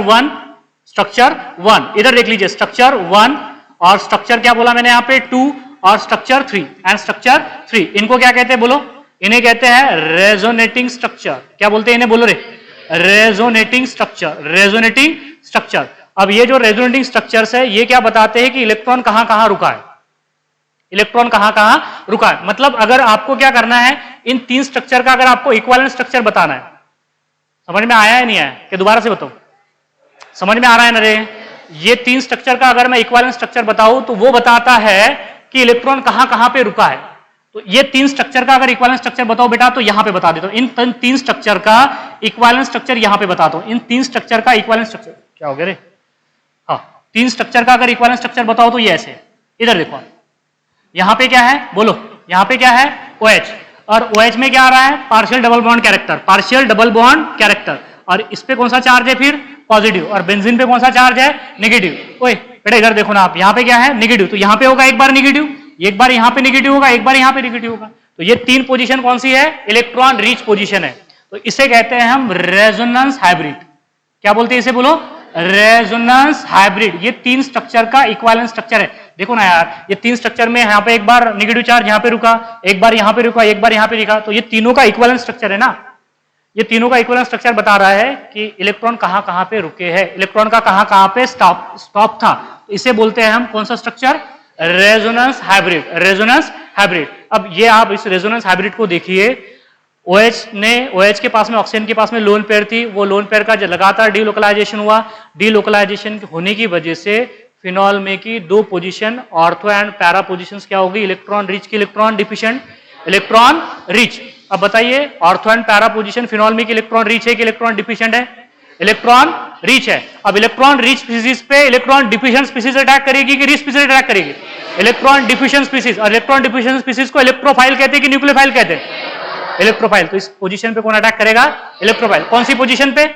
1 इधर देख लीजिए, स्ट्रक्चर 1 और स्ट्रक्चर क्या बोला मैंने यहाँ पे? 2 और स्ट्रक्चर 3 एंड स्ट्रक्चर 3। इनको क्या कहते हैं बोलो? इन्हें कहते हैं रेजोनेटिंग स्ट्रक्चर। क्या बोलते हैं इन्हें बोलो रे? Resonating structure. Resonating structure. अब ये जो रेजोनेटिंग स्ट्रक्चर्स है ये क्या बताते हैं कि इलेक्ट्रॉन कहां कहां रुका है, इलेक्ट्रॉन कहां कहां रुका है। मतलब अगर आपको क्या करना है, इन 3 स्ट्रक्चर का अगर आपको इक्विवेलेंट स्ट्रक्चर बताना है, समझ में आया है नहीं आया कि दोबारा से बताओ? समझ में आ रहा है ना रे? ये 3 स्ट्रक्चर का अगर मैं इक्विवेलेंट स्ट्रक्चर बताऊं तो वो बताता है कि इलेक्ट्रॉन कहां कहां पे रुका है। तो ये 3 स्ट्रक्चर का अगर इक्विवेलेंट स्ट्रक्चर बताओ बेटा, तो यहां पे बता देता हूं। इन 3 स्ट्रक्चर का इक्विवेलेंट स्ट्रक्चर यहां पे बताता हूं। इन 3 स्ट्रक्चर का इक्विवेलेंट स्ट्रक्चर क्या हो गया रे? हाँ, 3 स्ट्रक्चर का अगर इक्विवेलेंट स्ट्रक्चर बताओ तो ये ऐसे, इधर देखो, यहां पे क्या है बोलो? यहां पे क्या है? OH। और OH में क्या आ रहा है? Partial double bond character, partial double bond character. और इस पे कौन सा चार्ज है फिर? पॉजिटिव। और बेंजीन पे कौन सा चार्ज है? नेगेटिव। ओए बेटा इधर देखो ना आप, यहाँ पे क्या है? नेगेटिव। तो यहाँ पे होगा एक बार नेगेटिव, एक बार यहाँ पे नेगेटिव होगा, एक बार यहाँ पे नेगेटिव होगा। तो ये 3 पोजीशन कौन सी है? इलेक्ट्रॉन रीच पोजीशन है। तो इसे कहते हैं हम रेजोनेंस हाइब्रिड। क्या बोलते हैं इसे बोलो? Resonance hybrid. ये 3 स्ट्रक्चर का इक्विवेलेंट स्ट्रक्चर है। देखो ना यार, ये 3 स्ट्रक्चर में यहाँ पे एक बार नेगेटिव चार्ज यहाँ पे रुका, एक बार यहाँ पे रुका, एक बार यहाँ पे रुका। तो ये तीनों का इक्विवेलेंट स्ट्रक्चर है ना, ये तीनों का इक्विवेलेंट स्ट्रक्चर बता रहा है कि इलेक्ट्रॉन कहां कहां पे रुके हैं, इलेक्ट्रॉन का कहां कहां पे स्टॉप था। इसे बोलते हैं हम कौन सा structure? Resonance hybrid. Resonance hybrid. अब ये आप इस रेजोनेंस हाइब्रिड को देखिए, OH के पास में, ऑक्सीजन के पास में लोन पेयर थी, वो लोन पेयर का लगातार डीलोकलाइजेशन हुआ। डीलोकलाइजेशन होने की वजह से फिनॉल में की 2 position ortho and para positions क्या होगी? इलेक्ट्रॉन रिच की इलेक्ट्रॉन डिफिशिएंट। Electron rich. अब बताइए ortho and para position phenol में की इलेक्ट्रॉन रिच है कि इलेक्ट्रॉन डिफिशिएंट है? इलेक्ट्रॉन रीच है। अब इलेक्ट्रॉन रिच स्पीसीज पे इलेक्ट्रॉन डिफिशिएंट स्पीसीज अटैक करेगी कि रिच स्पीसीज अटैक करेगी? Electron deficient species. और इलेक्ट्रॉन डिफिशिएंट स्पीसीज को इलेक्ट्रोफाइल कहते हैं कि न्यूक्लियोफाइल कहते हैं? इलेक्ट्रोफाइल। तो इस पोजीशन पे कौन अटैक करेगा? इलेक्ट्रोफाइल। कौन सी पोजीशन पे?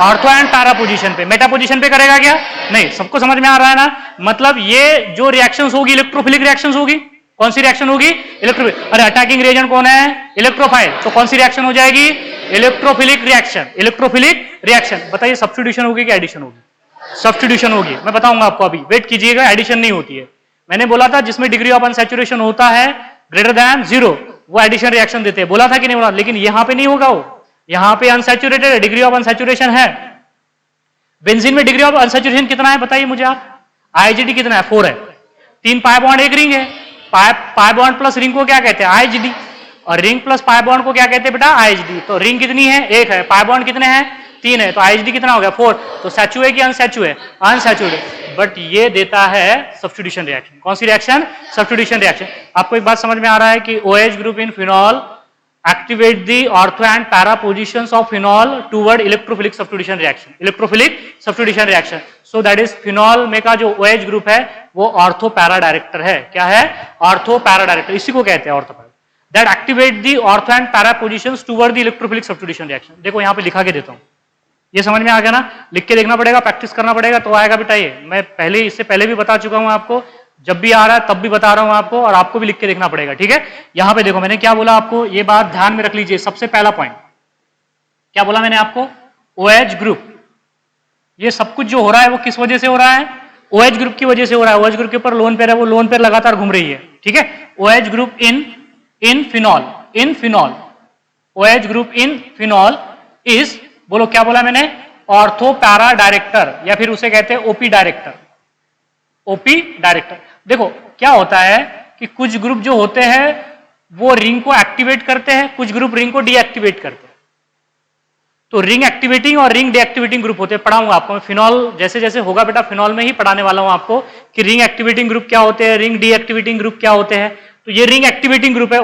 ऑर्थो एंड पैरा पोजीशन पे। मेटा पोजीशन पे करेगा क्या? नहीं। सबको समझ में आ रहा है ना? मतलब ये जो रिएक्शंस होगी इलेक्ट्रोफिलिक रिएक्शंस होगी। कौन सी रिएक्शन होगी? इलेक्ट्रोफिलिक। अरे अटैकिंग रिएजेंट कौन है? इलेक्ट्रोफाइल। तो कौन सी रिएक्शन हो जाएगी? Electrophilic reaction. Electrophilic reaction. बताइए सब्स्टिट्यूशन होगी कि एडिशन होगी? सब्स्टिट्यूशन होगी। मैं बताऊंगा आपको, अभी वेट कीजिएगा। एडिशन नहीं होती है। मैंने बोला था जिसमें डिग्री ऑफ अनसैचुरेशन होता है ग्रेटर देन 0 वो एडिशन रिएक्शन देते हैं। बोला था कि नहीं बोला? लेकिन यहां पे नहीं होगा वो। यहां पे अनसैचुरेटेड है, डिग्री ऑफ अनसैचुरेशन है। बेंजीन में डिग्री ऑफ अनसैचुरेशन कितना है बताइए मुझे आप? आईजीडी कितना है? 4 है। 3 पाई बॉन्ड 1 रिंग है। पाई बॉन्ड प्लस रिंग को क्या कहते हैं? आईजीडी। और रिंग प्लस पाई बॉन्ड को क्या कहते हैं बेटा? आईजीडी। तो रिंग कितनी है? 1 है। पाई बॉन्ड कितने हैं? 3 है। तो आईजीडी कितना हो गया? 4। तो सैचु है कि अनसैचु है? अनसैचुरेटेड। बट ये देता है सब्स्टिट्यूशन रिएक्शन। कौन सी रिएक्शन? Substitution reaction. आपको एक बात समझ में आ रहा है कि OH group in phenol activate the ortho and para positions of phenol toward electrophilic substitution reaction. Electrophilic substitution reaction. So that is phenol में का जो OH ग्रुप है वो ऑर्थो पैरा डायरेक्टर है। क्या है? Ortho para director. इसी को कहते हैं ortho para. That activate the ortho and para positions toward the electrophilic substitution reaction. देखो यहाँ पे लिखा के देता हूँ। ये समझ में आ गया ना? लिख के देखना पड़ेगा, प्रैक्टिस करना पड़ेगा तो आएगा बेटा ये। मैं पहले इससे पहले भी बता चुका हूँ आपको, जब भी आ रहा है तब भी बता रहा हूं आपको, और आपको भी लिख के देखना पड़ेगा। ठीक है? यहां पे देखो मैंने क्या बोला आपको, ये बात ध्यान में रख लीजिए। सबसे पहला पॉइंट क्या बोला मैंने आपको? OH group. ये सब कुछ जो हो रहा है वो किस वजह से हो रहा है? OH ग्रुप की वजह से हो रहा है। OH ग्रुप के ऊपर लोन पेयर है, वो लोन पेयर लगातार घूम रही है। ठीक है? OH group in phenol OH group in phenol is, बोलो क्या बोला मैंने? ऑर्थो पैरा डायरेक्टर, या फिर उसे कहते हैं ओपी डायरेक्टर। OP director. देखो क्या होता है कि कुछ ग्रुप जो होते हैं वो रिंग को एक्टिवेट करते हैं, कुछ ग्रुप रिंग को डीएक्टिवेट करते हैं। तो रिंग एक्टिवेटिंग और रिंग डीएक्टिवेटिंग ग्रुप होते हैं। पढ़ाऊंगा आपको मैं फिनॉल, जैसे जैसे होगा बेटा फिनॉल में ही पढ़ाने वाला हूं आपको कि रिंग एक्टिवेटिंग ग्रुप क्या होते हैं, रिंग डीएक्टिवेटिंग ग्रुप क्या होते हैं। तो ये रिंग एक्टिवेटिंग ग्रुप है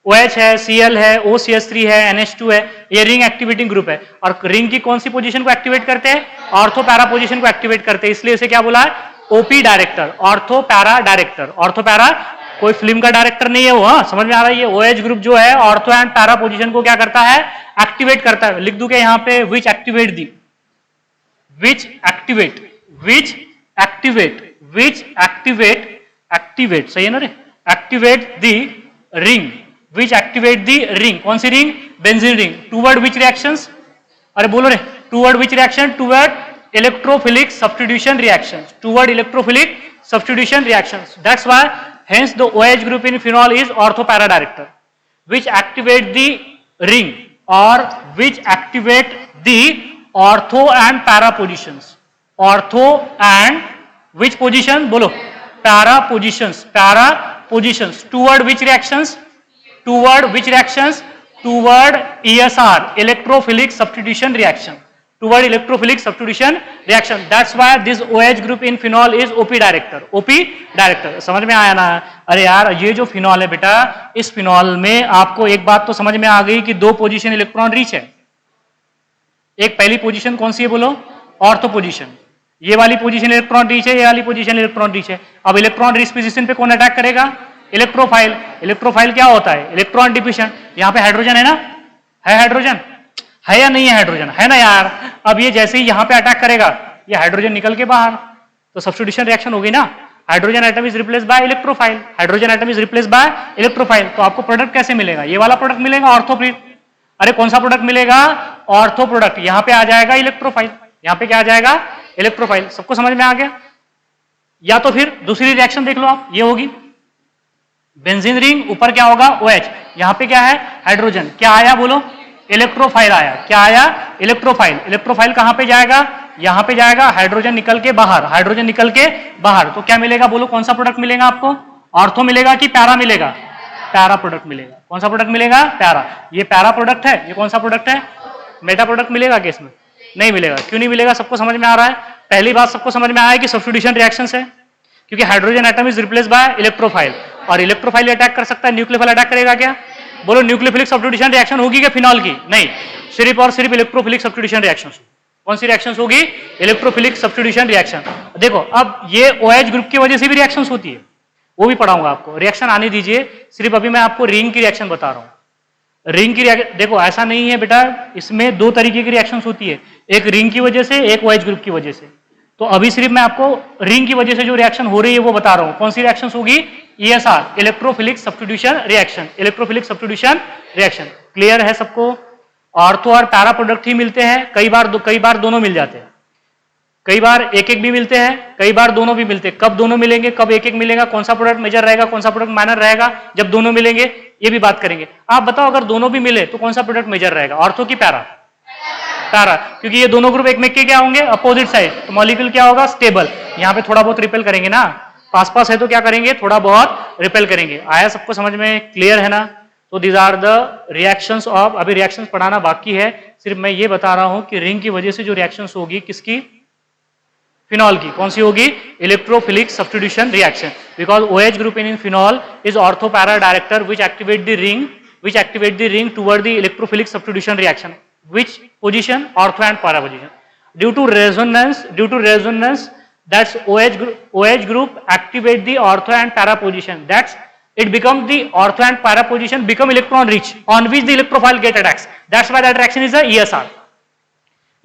OH है, Cl है, OCH3 है, NH2 है। ये रिंग एक्टिवेटिंग ग्रुप है। और रिंग की कौन सी पोजीशन को एक्टिवेट करते हैं? ऑर्थो पैरा पोजीशन को एक्टिवेट करते हैं। इसलिए इसे क्या बोला है? OP director, ortho para director. Ortho para कोई फिल्म का डायरेक्टर नहीं है वो। हाँ समझ में आ रहा है? ये OH ग्रुप जो है ऑर्थो एंड पैरा पोजीशन को क्या करता है? एक्टिवेट करता है। लिख दूं क्या यहाँ पे? विच एक्टिवेट सही है ना रे? एक्टिवेट दी रिंग, विच एक्टिवेट दी रिंग। कौन सी रिंग? Benzene ring. टूवर्ड विच रिएक्शंस? अरे बोलो रे, toward which reaction? Toward electrophilic substitution reactions. Toward electrophilic substitution reactions. That's why hence the OH group in phenol is ortho para director, which activate the ring or which activate the ortho and para positions. Ortho and which position? बोलो para positions. Para positions. Toward which reactions? Toward which reactions? Toward ESR, electrophilic substitution reaction. Toward electrophilic substitution reaction. That's why this OH group in phenol is OP director. OP director. समझ में आया ना? अरे यार ये जो phenol है बेटा, इस फिनॉल में आपको एक बात तो समझ में आ गई कि 2 पोजीशन इलेक्ट्रॉन रिच है। एक पहली पोजीशन कौन सी है बोलो? Ortho position. ये वाली पोजीशन इलेक्ट्रॉन रिच है, ये वाली पोजीशन इलेक्ट्रॉन रिच है। अब इलेक्ट्रॉन रिच पोजीशन पे कौन अटैक करेगा? इलेक्ट्रोफाइल। इलेक्ट्रोफाइल क्या होता है? Electron deficient. यहाँ पे हाइड्रोजन है ना? है हाइड्रोजन? है या नहीं है हाइड्रोजन? है ना यार? अब ये जैसे ही यहां पे अटैक करेगा, ये हाइड्रोजन निकल के बाहर, तो सब्स्टिट्यूशन रिएक्शन होगी ना? Hydrogen atom is replace by electrophile. Hydrogen atom is replace by electrophile. तो आपको प्रोडक्ट कैसे मिलेगा? ये वाला प्रोडक्ट मिलेगा, ऑर्थो प्रोडक्ट। अरे कौन सा प्रोडक्ट मिलेगा? Ortho product. यहां पे आ जाएगा इलेक्ट्रोफाइल, यहां पे क्या आ जाएगा? इलेक्ट्रोफाइल। सबको समझ में आ गया? या तो फिर दूसरी रिएक्शन देख लो आप, ये होगी बेंजीन रिंग, ऊपर क्या होगा? OH। यहां पे क्या है? हाइड्रोजन। क्या आया बोलो? इलेक्ट्रोफाइल आया। क्या आया? इलेक्ट्रोफाइल। इलेक्ट्रोफाइल कहां पे जाएगा? यहां पे जाएगा। हाइड्रोजन निकल के बाहर, हाइड्रोजन निकल के बाहर। तो क्या मिलेगा बोलो? कौन सा प्रोडक्ट मिलेगा आपको? ऑर्थो मिलेगा कि पैरा मिलेगा? पैरा प्रोडक्ट मिलेगा। कौन सा प्रोडक्ट मिलेगा? पैरा। ये पैरा प्रोडक्ट है। ये कौन सा प्रोडक्ट है? मेटा प्रोडक्ट मिलेगा क्या इसमें? नहीं मिलेगा। क्यों नहीं मिलेगा? सबको समझ में आ रहा है? पहली बात सबको समझ में आया कि सब्स्टिट्यूशन रिएक्शन है, क्योंकि hydrogen atom is replace by electrophile, और इलेक्ट्रोफाइल अटैक कर सकता है, न्यूक्लियोफाइल अटैक करेगा क्या? बोलो न्यूक्लियोफिलिक सब्स्टिट्यूशन रिएक्शन होगी क्या फिनॉल की? नहीं, सिर्फ और सिर्फ इलेक्ट्रोफिलिक सब्स्टिट्यूशन रिएक्शन। कौन सी रिएक्शंस होगी? Electrophilic substitution reaction. देखो अब ये OH ग्रुप की वजह से भी रिएक्शंस होती है, वो भी पढ़ाऊंगा आपको। रिएक्शन आने दीजिए, सिर्फ अभी मैं आपको रिंग की रिएक्शन बता रहा हूं। रिंग की देखो ऐसा नहीं है बेटा, इसमें दो तरीके की रिएक्शंस होती है, एक रिंग की वजह से, एक OH ग्रुप की वजह से। तो अभी सिर्फ मैं आपको रिंग की वजह से जो रिएक्शन हो रही है वो बता रहा हूं। कौन सी रिएक्शंस होगी? ESR, electrophilic substitution reaction. Electrophilic substitution reaction clear है सबको? ऑर्थो और पैरा प्रोडक्ट ही मिलते हैं, कई बार दोनों मिल जाते हैं, कई बार एक एक भी मिलते हैं, कई बार दोनों भी मिलते हैं। कब दोनों मिलेंगे, कब एक एक मिलेगा, कौन सा प्रोडक्ट मेजर रहेगा, कौन सा प्रोडक्ट माइनर रहेगा जब दोनों मिलेंगे, ये भी बात करेंगे। आप बताओ अगर दोनों भी मिले तो कौन सा प्रोडक्ट मेजर रहेगा, ऑर्थो की पैरा? पैरा, क्योंकि ये दोनों ग्रुप एक में के क्या होंगे? Opposite side. तो मॉलिक्यूल क्या होगा? स्टेबल। यहाँ पे थोड़ा बहुत रिपेल करेंगे ना, पास है तो क्या करेंगे? थोड़ा बहुत रिपेल करेंगे। आया सबको समझ में? क्लियर है ना? तो these are the reactions of, अभी रिएक्शंस पढ़ाना बाकी है, सिर्फ मैं ये बता रहा हूं कि रिंग की वजह से जो रिएक्शंस होगी, किसकी? फिनॉल की। कौन सी होगी? Electrophilic substitution reaction, because OH group in phenol is ortho para director which activate the ring toward the electrophilic substitution reaction. Which position? Ortho and para position. Due to resonance, that's OH group activate the ortho and para position. That's it becomes the ortho and para position become electron rich, on which the electrophile get attacks. That's why that reaction is a ESR.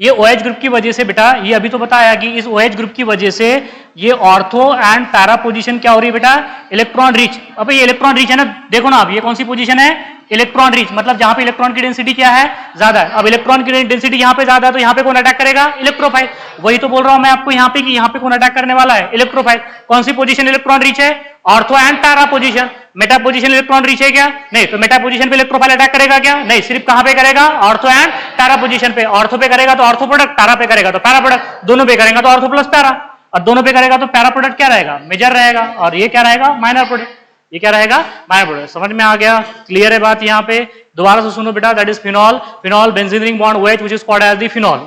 ये OH group की वजह से बेटा, ये अभी तो बताया कि इस OH ग्रुप की वजह से ये ऑर्थो एंड पैरा पोजीशन क्या हो रही है बेटा? Electron rich. अब ये इलेक्ट्रॉन रिच है ना, देखो ना, अब ये कौन सी पोजीशन है? इलेक्ट्रॉन रिच, मतलब जहां पे इलेक्ट्रॉन की डेंसिटी क्या है? ज्यादा है। अब इलेक्ट्रॉन की डेंसिटी यहां पे ज्यादा है तो यहां पे कौन अटैक करेगा? इलेक्ट्रोफाइल। वही तो बोल रहा हूं मैं आपको यहां पे कि यहां पे कौन अटैक करने वाला है? इलेक्ट्रोफाइल। कौन सी पोजीशन इलेक्ट्रॉन रिच है? Ortho and para position. Meta position electron rich है क्या? नहीं। तो मेटा पोजीशन पे इलेक्ट्रोफाइल अटैक करेगा क्या? नहीं। सिर्फ कहां पे करेगा? ऑर्थो एंड पैरा पोजीशन पे। ऑर्थो पे करेगा तो ऑर्थो प्रोडक्ट, पैरा पे करेगा तो पैरा प्रोडक्ट, दोनों पे करेगा तो ऑर्थो प्लस पैरा, और दोनों पे करेगा तो पैरा प्रोडक्ट क्या रहेगा? मेजर रहेगा, और ये क्या रहेगा? Minor product. ये क्या रहेगा? Minor product. समझ में आ गया? क्लियर है बात? यहाँ पे दोबारा से सुनो बेटा, that is phenol benzene ring bond OH which is called as the phenol,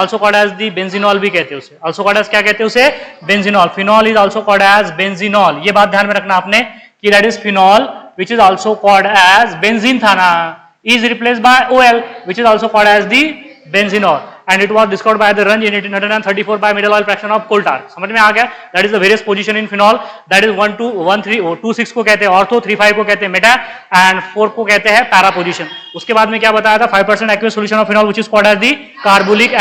also called as the बेंजीनॉल भी कहते हैं उसे, also called as क्या कहते हैं उसे? Benzenol. Phenol is also called as benzenol. ये बात ध्यान में रखना आपने कि that is phenol which is also called as benzene था ना, is replaced by OL which is also called as the बेंजीनॉल, and it was discovered by the Runge in 1834 by middle oil fraction of coal tar. समझ में आ गया? That is the various position in phenol. That is 1, 2, 1, 3, 2, 6 को कहते हैं ortho, 3, 5 को कहते हैं मेटा, and 4 को कहते हैं पैरा पोजीशन। उसके बाद में क्या बताया था? 5% aqueous solution of phenol which is called as the carbolic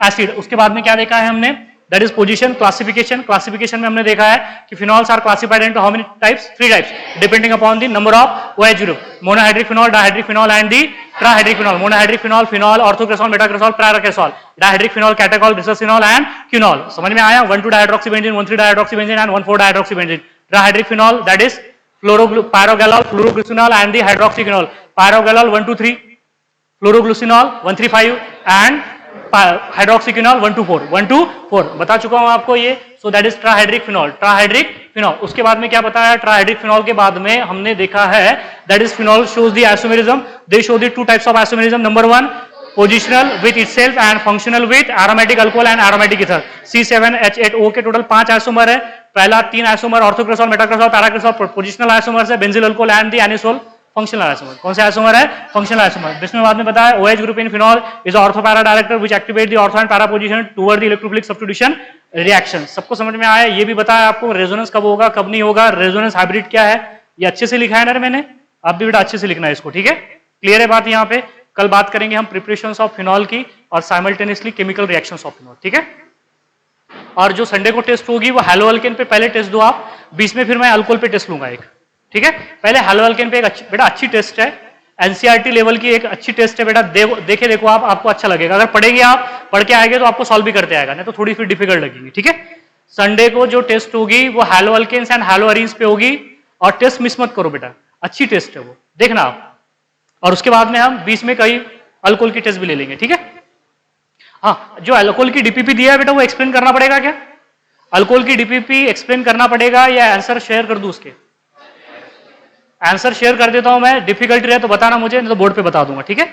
acid. उसके बाद में क्या देखा है हमने? That is position classification. Classification में हमने देखा है कि phenols are classified into how many types? 3 types, depending upon the number of OH group. Monohydric phenol, dihydric phenol, and the trihydric phenol. Monohydric phenol, phenol, orthocresol, metacresol, paracresol. Dihydric phenol, catechol, bisphenol, and quinol. समझ में आया? 1,2-dihydroxybenzene, 1,3-dihydroxybenzene, and 1,4-dihydroxybenzene. Trihydric phenol, that is pyrogalol, fluoroglycinol, and the hydroxyquinol. Pyrogalol 1, 2, 3, fluoroglycinol 1, 3, 5, and हाइड्रोक्सीक्विनॉल 1, 2, 4 बता चुका हूं आपको ये। So that is trihydric phenol. उसके बाद में क्या बताया? ट्राहाइड्रिक फिनॉल के बाद में हमने देखा है that is phenol shows the isomerism. They show the 2 types of isomerism. Number 1 positional with itself and functional with aromatic alcohol and aromatic ether. C7H8O के टोटल 5 आइसोमर है। पहला 3 isomer orthocresol, मेटाक्रेसॉल, paracresol positional isomer है। Benzyl alcohol and the anisole functional isomer. कौन से isomer है? Functional isomer. इसमें बाद में बताया OH group in phenol is ortho para director which activate the ortho and para position toward the electrophilic substitution reaction. सबको समझ में आया? ये भी बताया आपको रेजोनेंस कब होगा, कब नहीं होगा। रेजोनेंस हाइब्रिड क्या है, ये अच्छे से लिखा है ना मैंने, आप भी बेटा अच्छे से लिखना है इसको, ठीक है? क्लियर है बात? यहाँ पे कल बात करेंगे हम प्रिपरेशंस ऑफ फिनॉल की और simultaneously chemical reactions of phenol, ठीक है? और जो संडे को टेस्ट होगी वो हैलोअल्केन पे पहले टेस्ट दो आप, बीच में फिर मैं अल्कोहल पे टेस्ट लूंगा एक, ठीक है? पहले हैलोअल्केन पे एक बेटा अच्छी टेस्ट है, एनसीईआरटी लेवल की एक अच्छी टेस्ट है बेटा, देखो आप, आपको अच्छा लगेगा। अगर पढ़ेंगे आप, पढ़ के आएंगे तो आपको सॉल्व भी करते आएगा, नहीं तो थोड़ी फिर डिफिकल्ट लगेगी, ठीक है? संडे को जो टेस्ट होगी वो हैलोअल्केन्स एंड हैलोअरीन्स पे होगी, और टेस्ट मिस मत करो बेटा, अच्छी टेस्ट है वो, देखना आप। और उसके बाद में हम बीच में कई अल्कोहल की टेस्ट भी ले लेंगे, ठीक है? हाँ, जो अल्कोहल की डीपीपी दिया है बेटा वो एक्सप्लेन करना पड़ेगा क्या? अल्कोहल की डीपीपी एक्सप्लेन करना पड़ेगा या आंसर शेयर कर दूं उसके? आंसर शेयर कर देता हूं मैं, डिफिकल्टी रहे तो बताना मुझे, नहीं तो बोर्ड पे बता दूंगा, ठीक है?